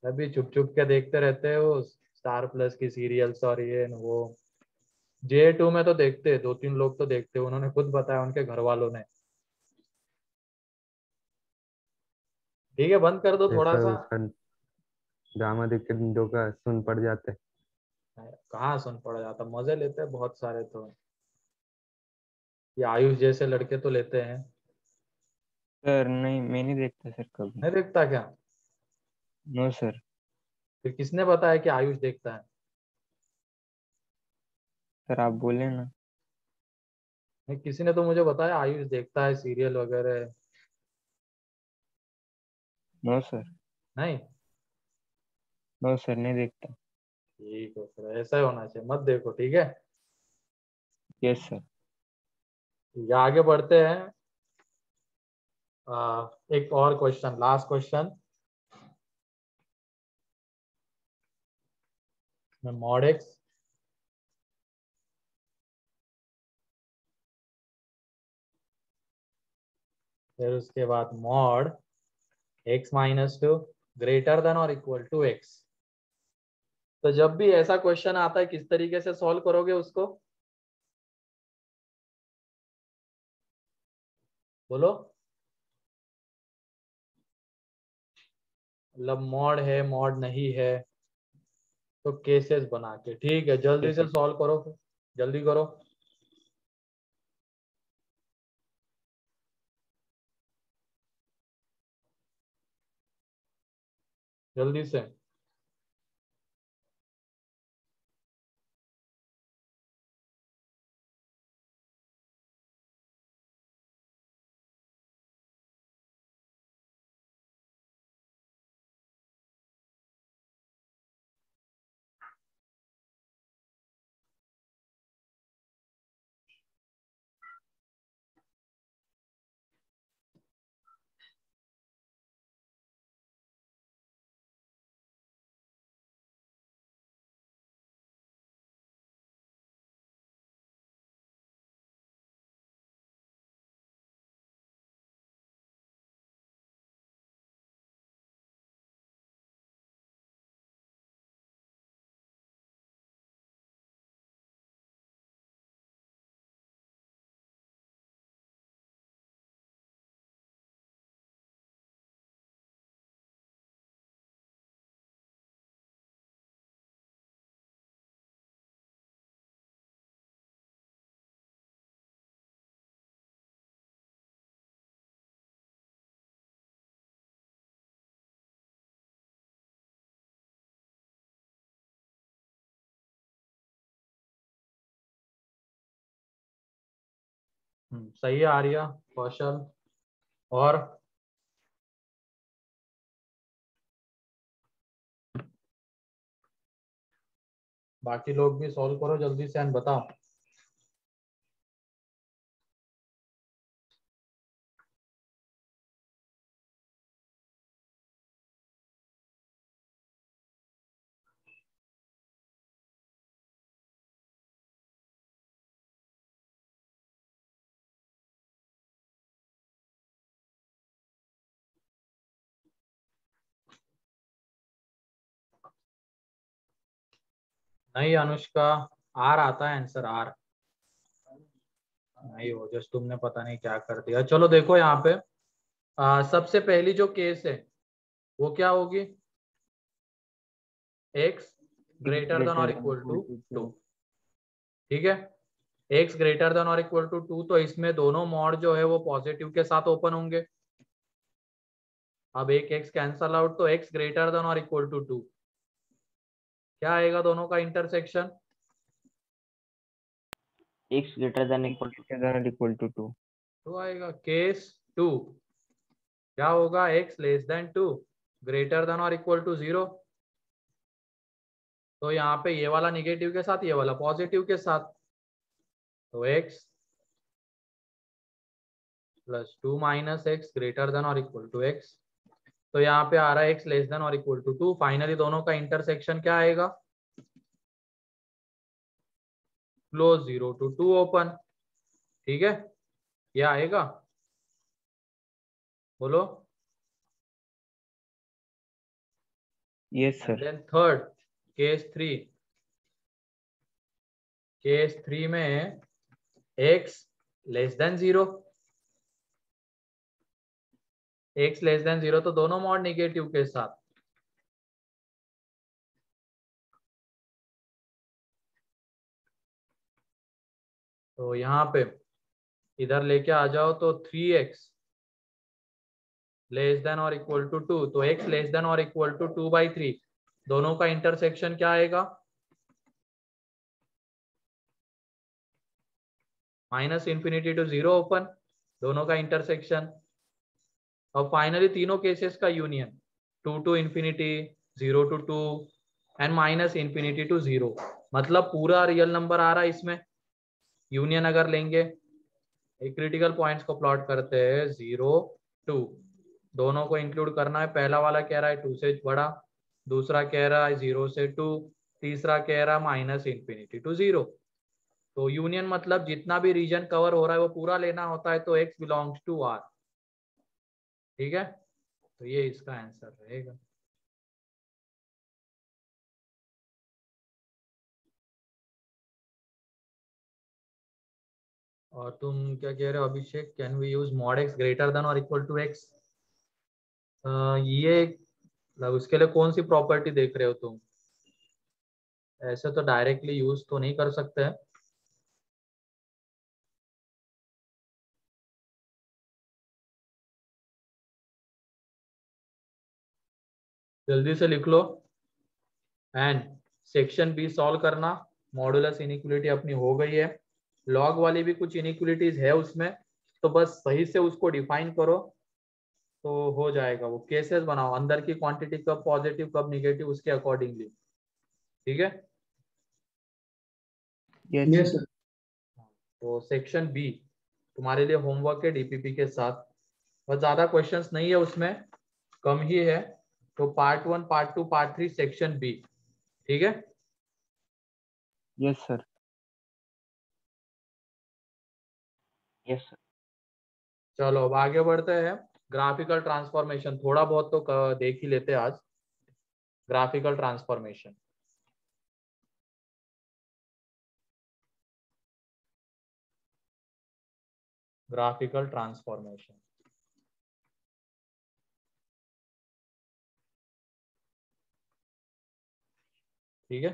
S1: सभी चुप चुप के देखते रहते हो स्टार प्लस की सीरियल्स और ये न वो। J2 में तो देखते, दो तीन लोग तो देखते, उन्होंने खुद बताया उनके घर वालों ने। ठीक है, बंद कर दो थोड़ा
S5: सर
S1: सा।
S5: उसका ड्रामा देख के जो का सुन पड़ जाते।
S1: कहाँ सुन पड़ जाता, मजे लेते हैं बहुत सारे तो। ये आयुष जैसे लड़के तो लेते हैं।
S4: सर नहीं, मैं नहीं देखता सर कभी।
S1: नहीं देखता क्या?
S4: No sir.
S1: फिर किसने बताया कि आयुष देखता है?
S4: सर आप बोले ना।
S1: नहीं, किसी ने तो मुझे बताया आयुष देखता है सीरियल वगैरह।
S4: No sir.
S1: नहीं।
S4: नो सर, नहीं देखता।
S1: ठीक है, फिर ऐसा ही होना चाहिए, मत देखो, ठीक है।
S4: Yes sir.
S1: या आगे बढ़ते हैं। एक और question, last question. Mod x, फिर उसके बाद मॉड x-2 ग्रेटर देन और इक्वल टू x। तो जब भी ऐसा क्वेश्चन आता है किस तरीके से सॉल्व करोगे उसको? बोलो। मतलब मॉड है मॉड नहीं है, तो केसेस बना के, ठीक है जल्दी से
S4: कैसे?
S1: सॉल्व करो फिर। जल्दी करो। जल्दी से। सही है आर्या, कौशल और बाकी लोग भी सॉल्व करो जल्दी से एंड बताओ। नहीं अनुष्का, आर आता है आंसर, आर नहीं हो, जस्ट तुमने पता नहीं क्या कर दिया। चलो देखो यहाँ पे सबसे पहली जो केस है वो क्या होगी, x ग्रेटर देन और इक्वल टू 2, ठीक है। x ग्रेटर देन और इक्वल टू 2, तो इसमें दोनों मॉड जो है वो पॉजिटिव के साथ ओपन होंगे। अब एक x कैंसल आउट, तो x ग्रेटर देन और इक्वल टू 2 क्या आएगा दोनों का intersection,
S4: x greater than equal to 2.
S1: तो आएगा केस 2 क्या होगा, x less than 2 greater than और इक्वल टू 0। तो यहाँ पे ये वाला निगेटिव के साथ, ये वाला पॉजिटिव के साथ, तो x plus 2 minus x greater than और इक्वल टू x। तो यहाँ पे आ रहा है x लेस देन और इक्वल टू 2। फाइनली दोनों का इंटरसेक्शन क्या आएगा, क्लोज 0 to 2 ओपन, ठीक है, ये आएगा, बोलो।
S5: Yes, sir.
S1: Then third case 3, case 3 में x less than 0, x less than 0, तो दोनों मॉड निगेटिव के साथ, तो यहाँ पे इधर लेके आ जाओ, तो 3x लेस देन और इक्वल टू 2, तो x लेस देन और इक्वल टू 2/3, दोनों का इंटरसेक्शन क्या आएगा, माइनस इंफिनिटी टू 0 ओपन, दोनों का इंटरसेक्शन। और फाइनली तीनों केसेस का union, 2 to infinity, 0 to 2 and minus infinity to 0, मतलब पूरा रियल नंबर आ रहा है इसमें। यूनियन अगर लेंगे, एक क्रिटिकल पॉइंट्स को प्लॉट करते हैं, 0 2, दोनों को इंक्लूड करना है। पहला वाला कह रहा है 2 से बड़ा, दूसरा कह रहा है 0 से 2, तीसरा कह रहा है माइनस इंफिनिटी टू 0। तो यूनियन मतलब जितना भी रीजन कवर हो रहा है वो पूरा लेना होता है, तो x बिलोंग्स टू r, ठीक है। तो ये इसका आंसर रहेगा। और तुम क्या कह रहे हो Abhishek, can we use mod x greater than और इक्वल टू x, ये मतलब उसके लिए कौन सी प्रॉपर्टी देख रहे हो तुम, ऐसे तो डायरेक्टली यूज तो नहीं कर सकते हैं। जल्दी से लिख लो। एंड सेक्शन बी सॉल्व करना, मॉडुलस इनइक्वालिटी अपनी हो गई है, लॉग वाली भी कुछ इनइक्वालिटीज है उसमें, तो बस सही से उसको डिफाइन करो तो हो जाएगा। वो केसेस बनाओ, अंदर की क्वांटिटी कब पॉजिटिव कब निगेटिव, उसके अकॉर्डिंगली, ठीक है।
S2: Yes, sir.
S1: तो सेक्शन बी तुम्हारे लिए होमवर्क है डीपीपी के साथ, और ज्यादा क्वेश्चंस नहीं है उसमें, कम ही है। तो part 1 part 2 part 3 section B, ठीक है।
S5: Yes, sir.
S4: Yes, sir.
S1: चलो अब आगे बढ़ते हैं। ग्राफिकल ट्रांसफॉर्मेशन थोड़ा बहुत तो देख ही लेते हैं आज। ग्राफिकल ट्रांसफॉर्मेशन, ग्राफिकल ट्रांसफॉर्मेशन, ठीक है।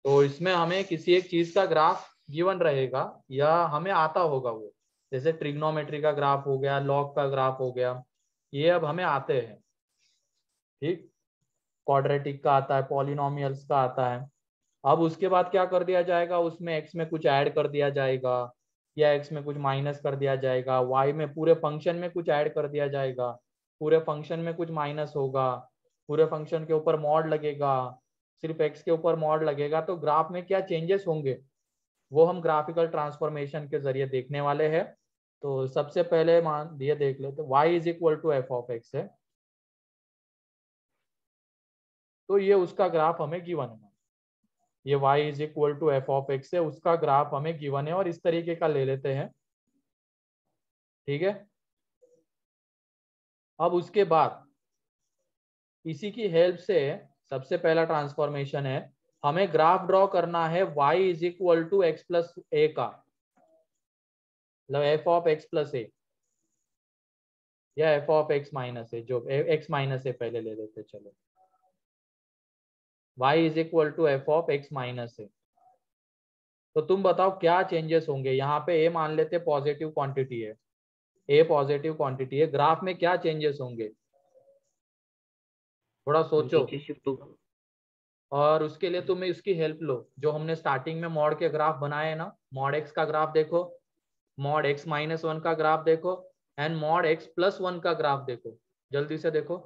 S1: तो इसमें हमें किसी एक चीज का ग्राफ गिवन रहेगा या हमें आता होगा वो, जैसे ट्रिग्नोमेट्री का ग्राफ हो गया, लॉग का ग्राफ हो गया, ये अब हमें आते हैं, ठीक। क्वाड्रेटिक का आता है, पॉलिनोमियल्स का आता है। अब उसके बाद क्या कर दिया जाएगा, उसमें x में कुछ ऐड कर दिया जाएगा, या x में कुछ माइनस कर दिया जाएगा, y में पूरे फंक्शन में कुछ ऐड कर दिया जाएगा, पूरे फंक्शन में कुछ माइनस होगा, पूरे फंक्शन के ऊपर मॉड लगेगा, सिर्फ x के ऊपर मॉड लगेगा। तो ग्राफ में क्या चेंजेस होंगे वो हम ग्राफिकल ट्रांसफॉर्मेशन के जरिए देखने वाले हैं। तो सबसे पहले मान ये देख लेते, y is equal to F of X है, तो ये उसका ग्राफ हमें गिवन है। ये y is equal to F of X है, उसका ग्राफ हमें गिवन है, और इस तरीके का ले लेते हैं, ठीक है। अब उसके बाद इसी की हेल्प से सबसे पहला ट्रांसफॉर्मेशन है हमें ग्राफ ड्रॉ करना है y is equal to X plus ए का, मतलब F of x plus A या F of x minus A, जो एक्स माइनस ए पहले ले लेते चलो, y is equal to F of x minus ए। तो तुम बताओ क्या चेंजेस होंगे, यहाँ पे ए मान लेते पॉजिटिव क्वांटिटी है, ए पॉजिटिव क्वांटिटी है, ग्राफ में क्या चेंजेस होंगे, थोड़ा सोचो।
S4: नीचे शिफ्ट होगा।
S1: और उसके लिए तुम इसकी हेल्प लो, जो हमने स्टार्टिंग में मॉड के ग्राफ बनाए ना, मॉड एक्स का ग्राफ देखो, मॉड एक्स माइनस वन का ग्राफ देखो, and mod X plus one का ग्राफ देखो, जल्दी से देखो।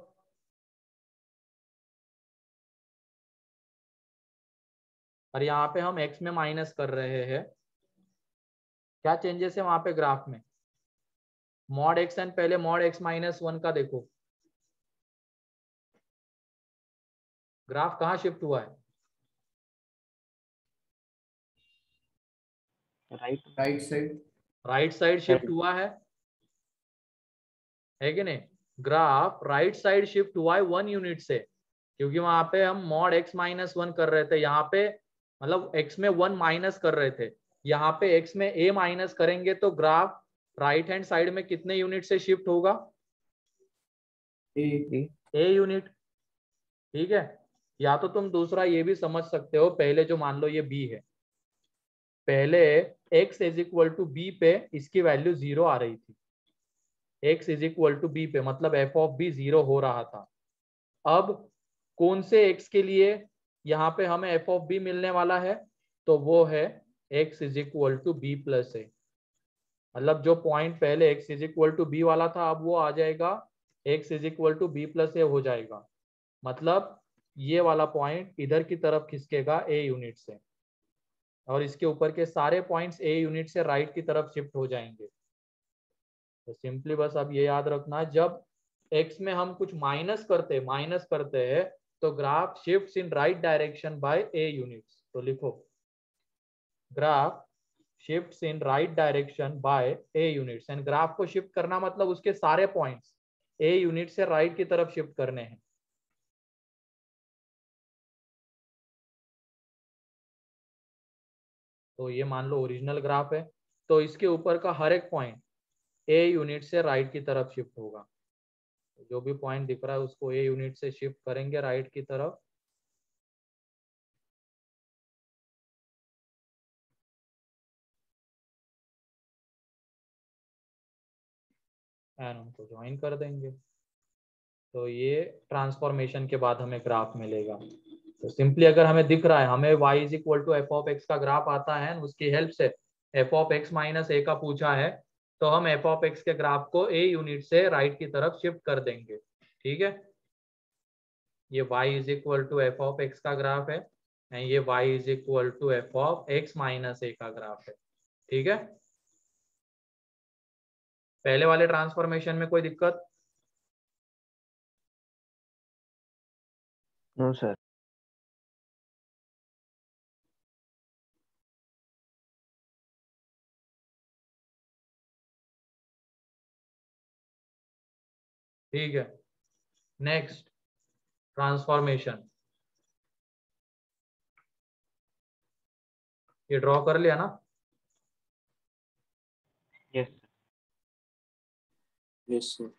S1: और यहाँ पे हम एक्स में माइनस कर रहे हैं, क्या चेंजेस है वहां पे ग्राफ में, मॉड एक्स एंड पहले मॉड एक्स माइनस वन का देखो, ग्राफ कहाँ शिफ्ट हुआ है,
S2: right side.
S1: Right side shift हुआ है कि नहीं, ग्राफ राइट साइड शिफ्ट हुआ है 1 यूनिट से, क्योंकि वहां पे हम मॉड एक्स माइनस वन कर रहे थे, यहाँ पे मतलब एक्स में 1 माइनस कर रहे थे, यहाँ पे एक्स में ए माइनस करेंगे तो ग्राफ राइट हैंड साइड में कितने यूनिट से शिफ्ट होगा,
S2: ए
S1: यूनिट। ठीक है, या तो तुम दूसरा ये भी समझ सकते हो, पहले जो मान लो ये बी है, पहले x is equal to B पे इसकी वैल्यू 0 आ रही थी, x is equal to B पे मतलब एफ ऑफ बी 0 हो रहा था। अब कौन से x के लिए यहाँ पे हमें एफ ऑफ बी मिलने वाला है, तो वो है x is equal to B plus A, मतलब जो पॉइंट पहले x is equal to B वाला था अब वो आ जाएगा x is equal to B plus A हो जाएगा, मतलब ये वाला पॉइंट इधर की तरफ खिसकेगा a यूनिट से, और इसके ऊपर के सारे पॉइंट्स a यूनिट से राइट की तरफ शिफ्ट हो जाएंगे। तो सिंपली बस अब ये याद रखना, जब x में हम कुछ माइनस करते हैं तो graph shifts in right direction by a units, तो लिखो graph shifts in right direction by a units, and graph को शिफ्ट करना मतलब उसके सारे पॉइंट्स a यूनिट से राइट की तरफ शिफ्ट करने हैं। तो ये मान लो ओरिजिनल ग्राफ है, तो इसके ऊपर का हर एक पॉइंट a यूनिट से राइट की तरफ शिफ्ट होगा, जो भी पॉइंट दिख रहा है उसको a यूनिट से शिफ्ट करेंगे राइट की तरफ, एंड उनको ज्वाइन कर देंगे, तो ये ट्रांसफॉर्मेशन के बाद हमें ग्राफ मिलेगा। तो सिंपली अगर हमें दिख रहा है हमें y is equal to F of x का ग्राफ आता है, उसकी हेल्प से एफ ऑफ एक्स माइनस ए का पूछा है, तो हम एफ ऑफ एक्स के ग्राफ को a यूनिट से राइट की तरफ शिफ्ट कर देंगे। ठीक है, ये y is equal to F of x का ग्राफ है, एंड ये y is equal to F of x minus ए का ग्राफ है। ठीक है, पहले वाले ट्रांसफॉर्मेशन में कोई दिक्कत,
S4: नो सर।
S1: ठीक है, नेक्स्ट ट्रांसफॉर्मेशन, ये ड्रॉ कर लिया ना,
S4: यस
S6: यस सर।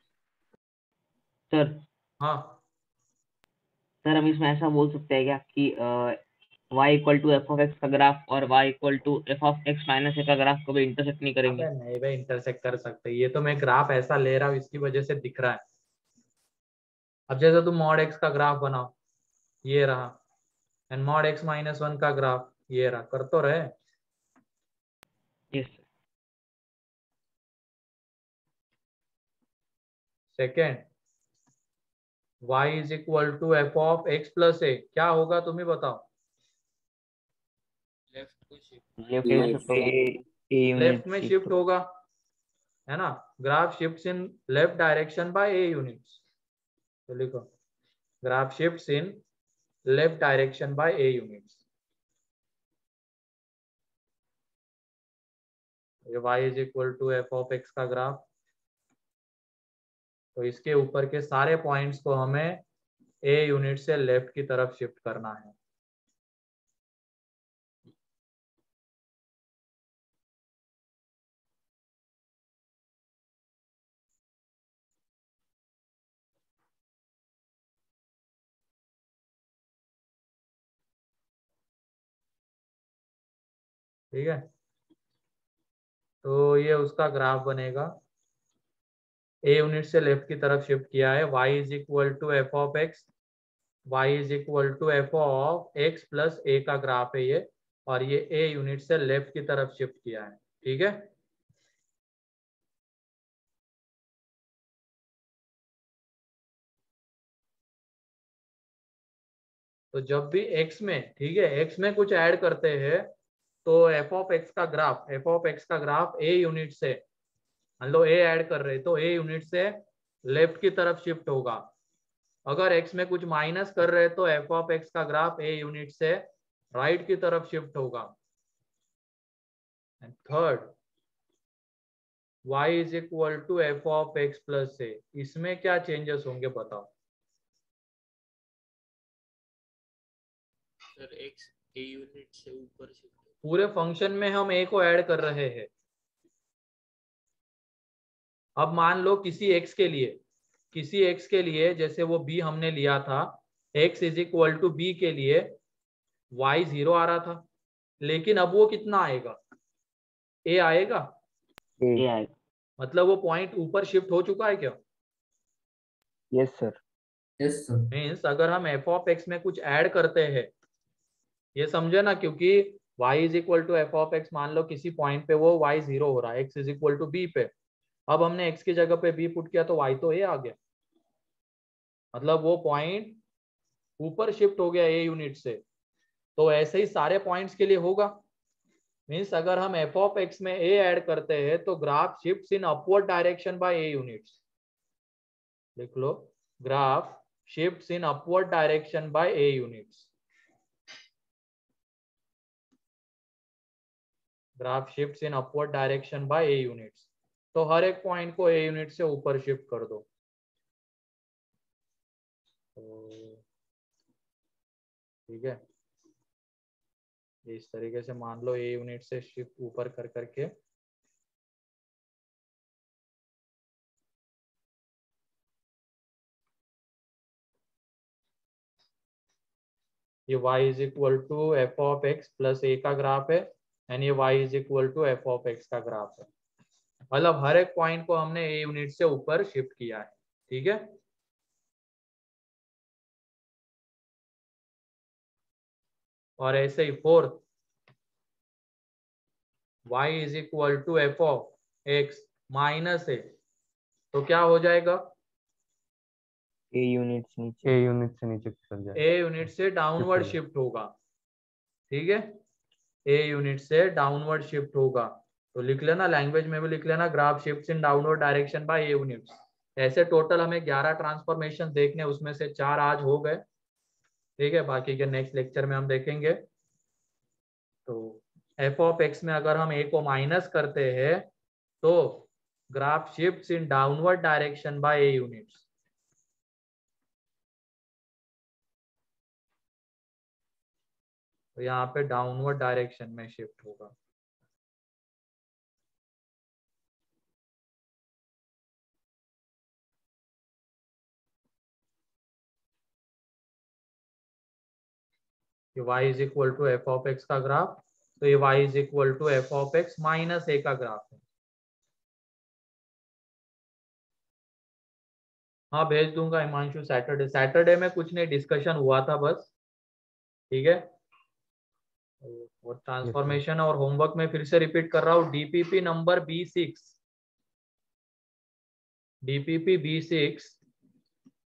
S4: सर।
S1: हाँ
S4: सर हम इसमें ऐसा बोल सकते हैं क्या कि y equal to F of x का ग्राफ और y equal to F of x minus ए का ग्राफ कभी इंटरसेक्ट नहीं करेंगे?
S1: अबे नहीं भाई, इंटरसेक्ट कर सकते, ये तो मैं ग्राफ ऐसा ले रहा हूँ इसकी वजह से दिख रहा है। अब जैसे तुम मॉड एक्स का ग्राफ बनाओ, ये रहा, and mod X minus one का ग्राफ ये रहा, कर तो रहे।
S4: Yes sir.
S1: Second, y is equal to F of x plus A, क्या होगा तुम ही बताओ,
S6: लेफ्ट को shift.
S4: Left
S6: Left.
S4: A
S1: left
S4: unit
S1: में शिफ्ट होगा, है ना, graph shifts in left direction by A units, तो लिखो graph shifts in left direction by A units, ये y is equal to F of x का graph, तो इसके ऊपर के सारे पॉइंट्स को हमें a यूनिट से लेफ्ट की तरफ शिफ्ट करना है। ठीक है, तो ये उसका ग्राफ बनेगा। ए यूनिट से लेफ्ट की तरफ शिफ्ट किया है, y is equal to F of X, y is equal to F of x plus ए का ग्राफ है ये, और ये ए यूनिट से लेफ्ट की तरफ शिफ्ट किया है। ठीक है, तो जब भी x में, ठीक है, x में कुछ ऐड करते हैं तो एफ ऑफ एक्स का ग्राफ ए यूनिट से, मान लो ए ऐड कर रहे तो ए यूनिट से लेफ्ट की तरफ शिफ्ट होगा। अगर x में कुछ माइनस कर रहे तो एफ ऑफ एक्स का ग्राफ ए यूनिट से राइट की तरफ शिफ्ट होगा। And third, y is equal to F of x plus A, इसमें क्या चेंजेस होंगे बताओ।
S6: सर एक्स ए यूनिट से ऊपर शिफ्ट।
S1: पूरे फंक्शन में हम a को ऐड कर रहे हैं। अब मान लो किसी x के लिए जैसे वो b हमने लिया था, x is equal to B के लिए y 0 आ रहा था, लेकिन अब वो कितना आएगा, a आएगा।
S4: ये आएगा।
S1: मतलब वो पॉइंट ऊपर शिफ्ट हो चुका है क्या।
S5: Yes sir.
S2: Yes sir.
S1: Means अगर हम एफ ऑफ एक्स में कुछ ऐड करते हैं, ये समझे ना, क्योंकि y is equal to F of X, मान लो किसी पॉइंट पे वो y 0 हो रहा है, x is equal to B पे, अब हमने x की जगह पे b पुट किया तो y तो a आ गया, मतलब वो पॉइंट ऊपर शिफ्ट हो गया a यूनिट से। तो ऐसे ही सारे पॉइंट्स के लिए होगा। मीन्स अगर हम एफ ऑफ एक्स में a ऐड करते हैं तो graph shifts in upward direction by a units. लिख लो, graph shifts in upward direction by a units. Graph shifts in upward direction by a units. तो हर एक पॉइंट को a यूनिट से ऊपर शिफ्ट कर दो। तो ठीक है, इस तरीके से मान लो a यूनिट से शिफ्ट ऊपर कर करके ये y is equal to F of x plus ए का ग्राफ है, एंड ये y is equal to F of x का ग्राफ है। मतलब हर एक पॉइंट को हमने a यूनिट से ऊपर शिफ्ट किया है। ठीक है, और ऐसे ही fourth, y is equal to F of x minus ए, तो क्या हो जाएगा,
S4: ए यूनिट से नीचे चल जाएगा।
S1: ए यूनिट से डाउनवर्ड शिफ्ट होगा। ठीक है, ए यूनिट से डाउनवर्ड शिफ्ट होगा। तो लिख लेना, लैंग्वेज में भी लिख लेना, graph shifts in downward direction by A units. ऐसे टोटल हमें 11 ट्रांसफॉर्मेशन देखने, उसमें से 4 आज हो गए। ठीक है, बाकी के नेक्स्ट लेक्चर में हम देखेंगे। तो एफ ऑफ एक्स में अगर हम ए को माइनस करते हैं तो graph shifts in downward direction by A units. तो यहाँ पे डाउनवर्ड डायरेक्शन में शिफ्ट होगा। ये y is equal to F of x का ग्राफ, तो ये y is equal to F of x minus ए का ग्राफ है। हाँ भेज दूंगा हिमांशु, सैटरडे में कुछ नहीं, डिस्कशन हुआ था बस। ठीक है, और ट्रांसफॉर्मेशन और होमवर्क में फिर से रिपीट कर रहा हूँ, DPP number B6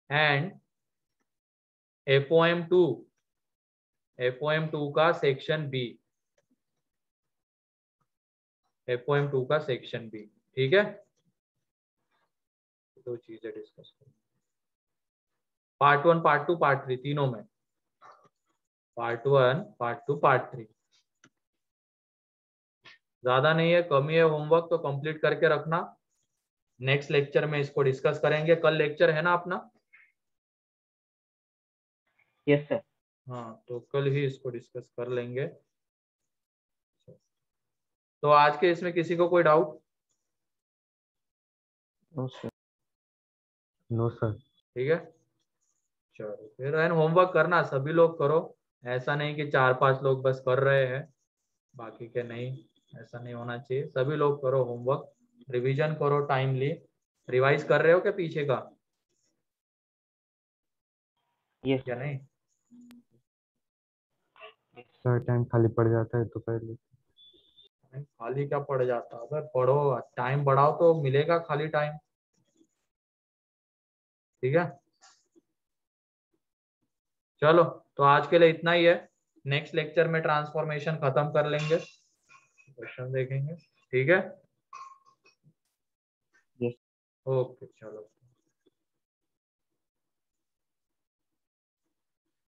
S1: and FOM2 का सेक्शन बी, FOM2 का सेक्शन बी। ठीक है, दो चीजें डिस्कस करें, पार्ट 1 पार्ट 2 पार्ट 3 तीनों में, पार्ट 1 पार्ट 2 पार्ट 3। ज्यादा नहीं है, कम ही है होमवर्क, तो कंप्लीट करके रखना। नेक्स्ट लेक्चर में इसको डिस्कस करेंगे। कल लेक्चर है ना अपना।
S4: Yes sir.
S1: हाँ, तो कल ही इसको डिस्कस कर लेंगे। तो आज के इसमें किसी को कोई डाउट।
S5: No sir.
S1: ठीक है, चलो फिर होमवर्क करना, सभी लोग करो, ऐसा नहीं कि 4-5 लोग बस कर रहे हैं। बाकी के नहीं, ऐसा नहीं होना चाहिए। सभी लोग करो होमवर्क, रिवीजन करो टाइमली। रिवाइज कर रहे हो क्या पीछे का
S4: यस
S1: या नहीं?
S5: सर टाइम खाली पड़ जाता है तो कर लो।
S1: नहीं, खाली क्या पड़ जाता है? अगर पढ़ो, टाइम बढ़ाओ तो मिलेगा खाली टाइम। ठीक है, चलो तो आज के लिए इतना ही है। नेक्स्ट लेक्चर में ट्रांसफॉर्मेशन खत्म कर लेंगे, क्वेश्चन देखेंगे। ठीक है,
S4: यस।
S1: ओके चलो।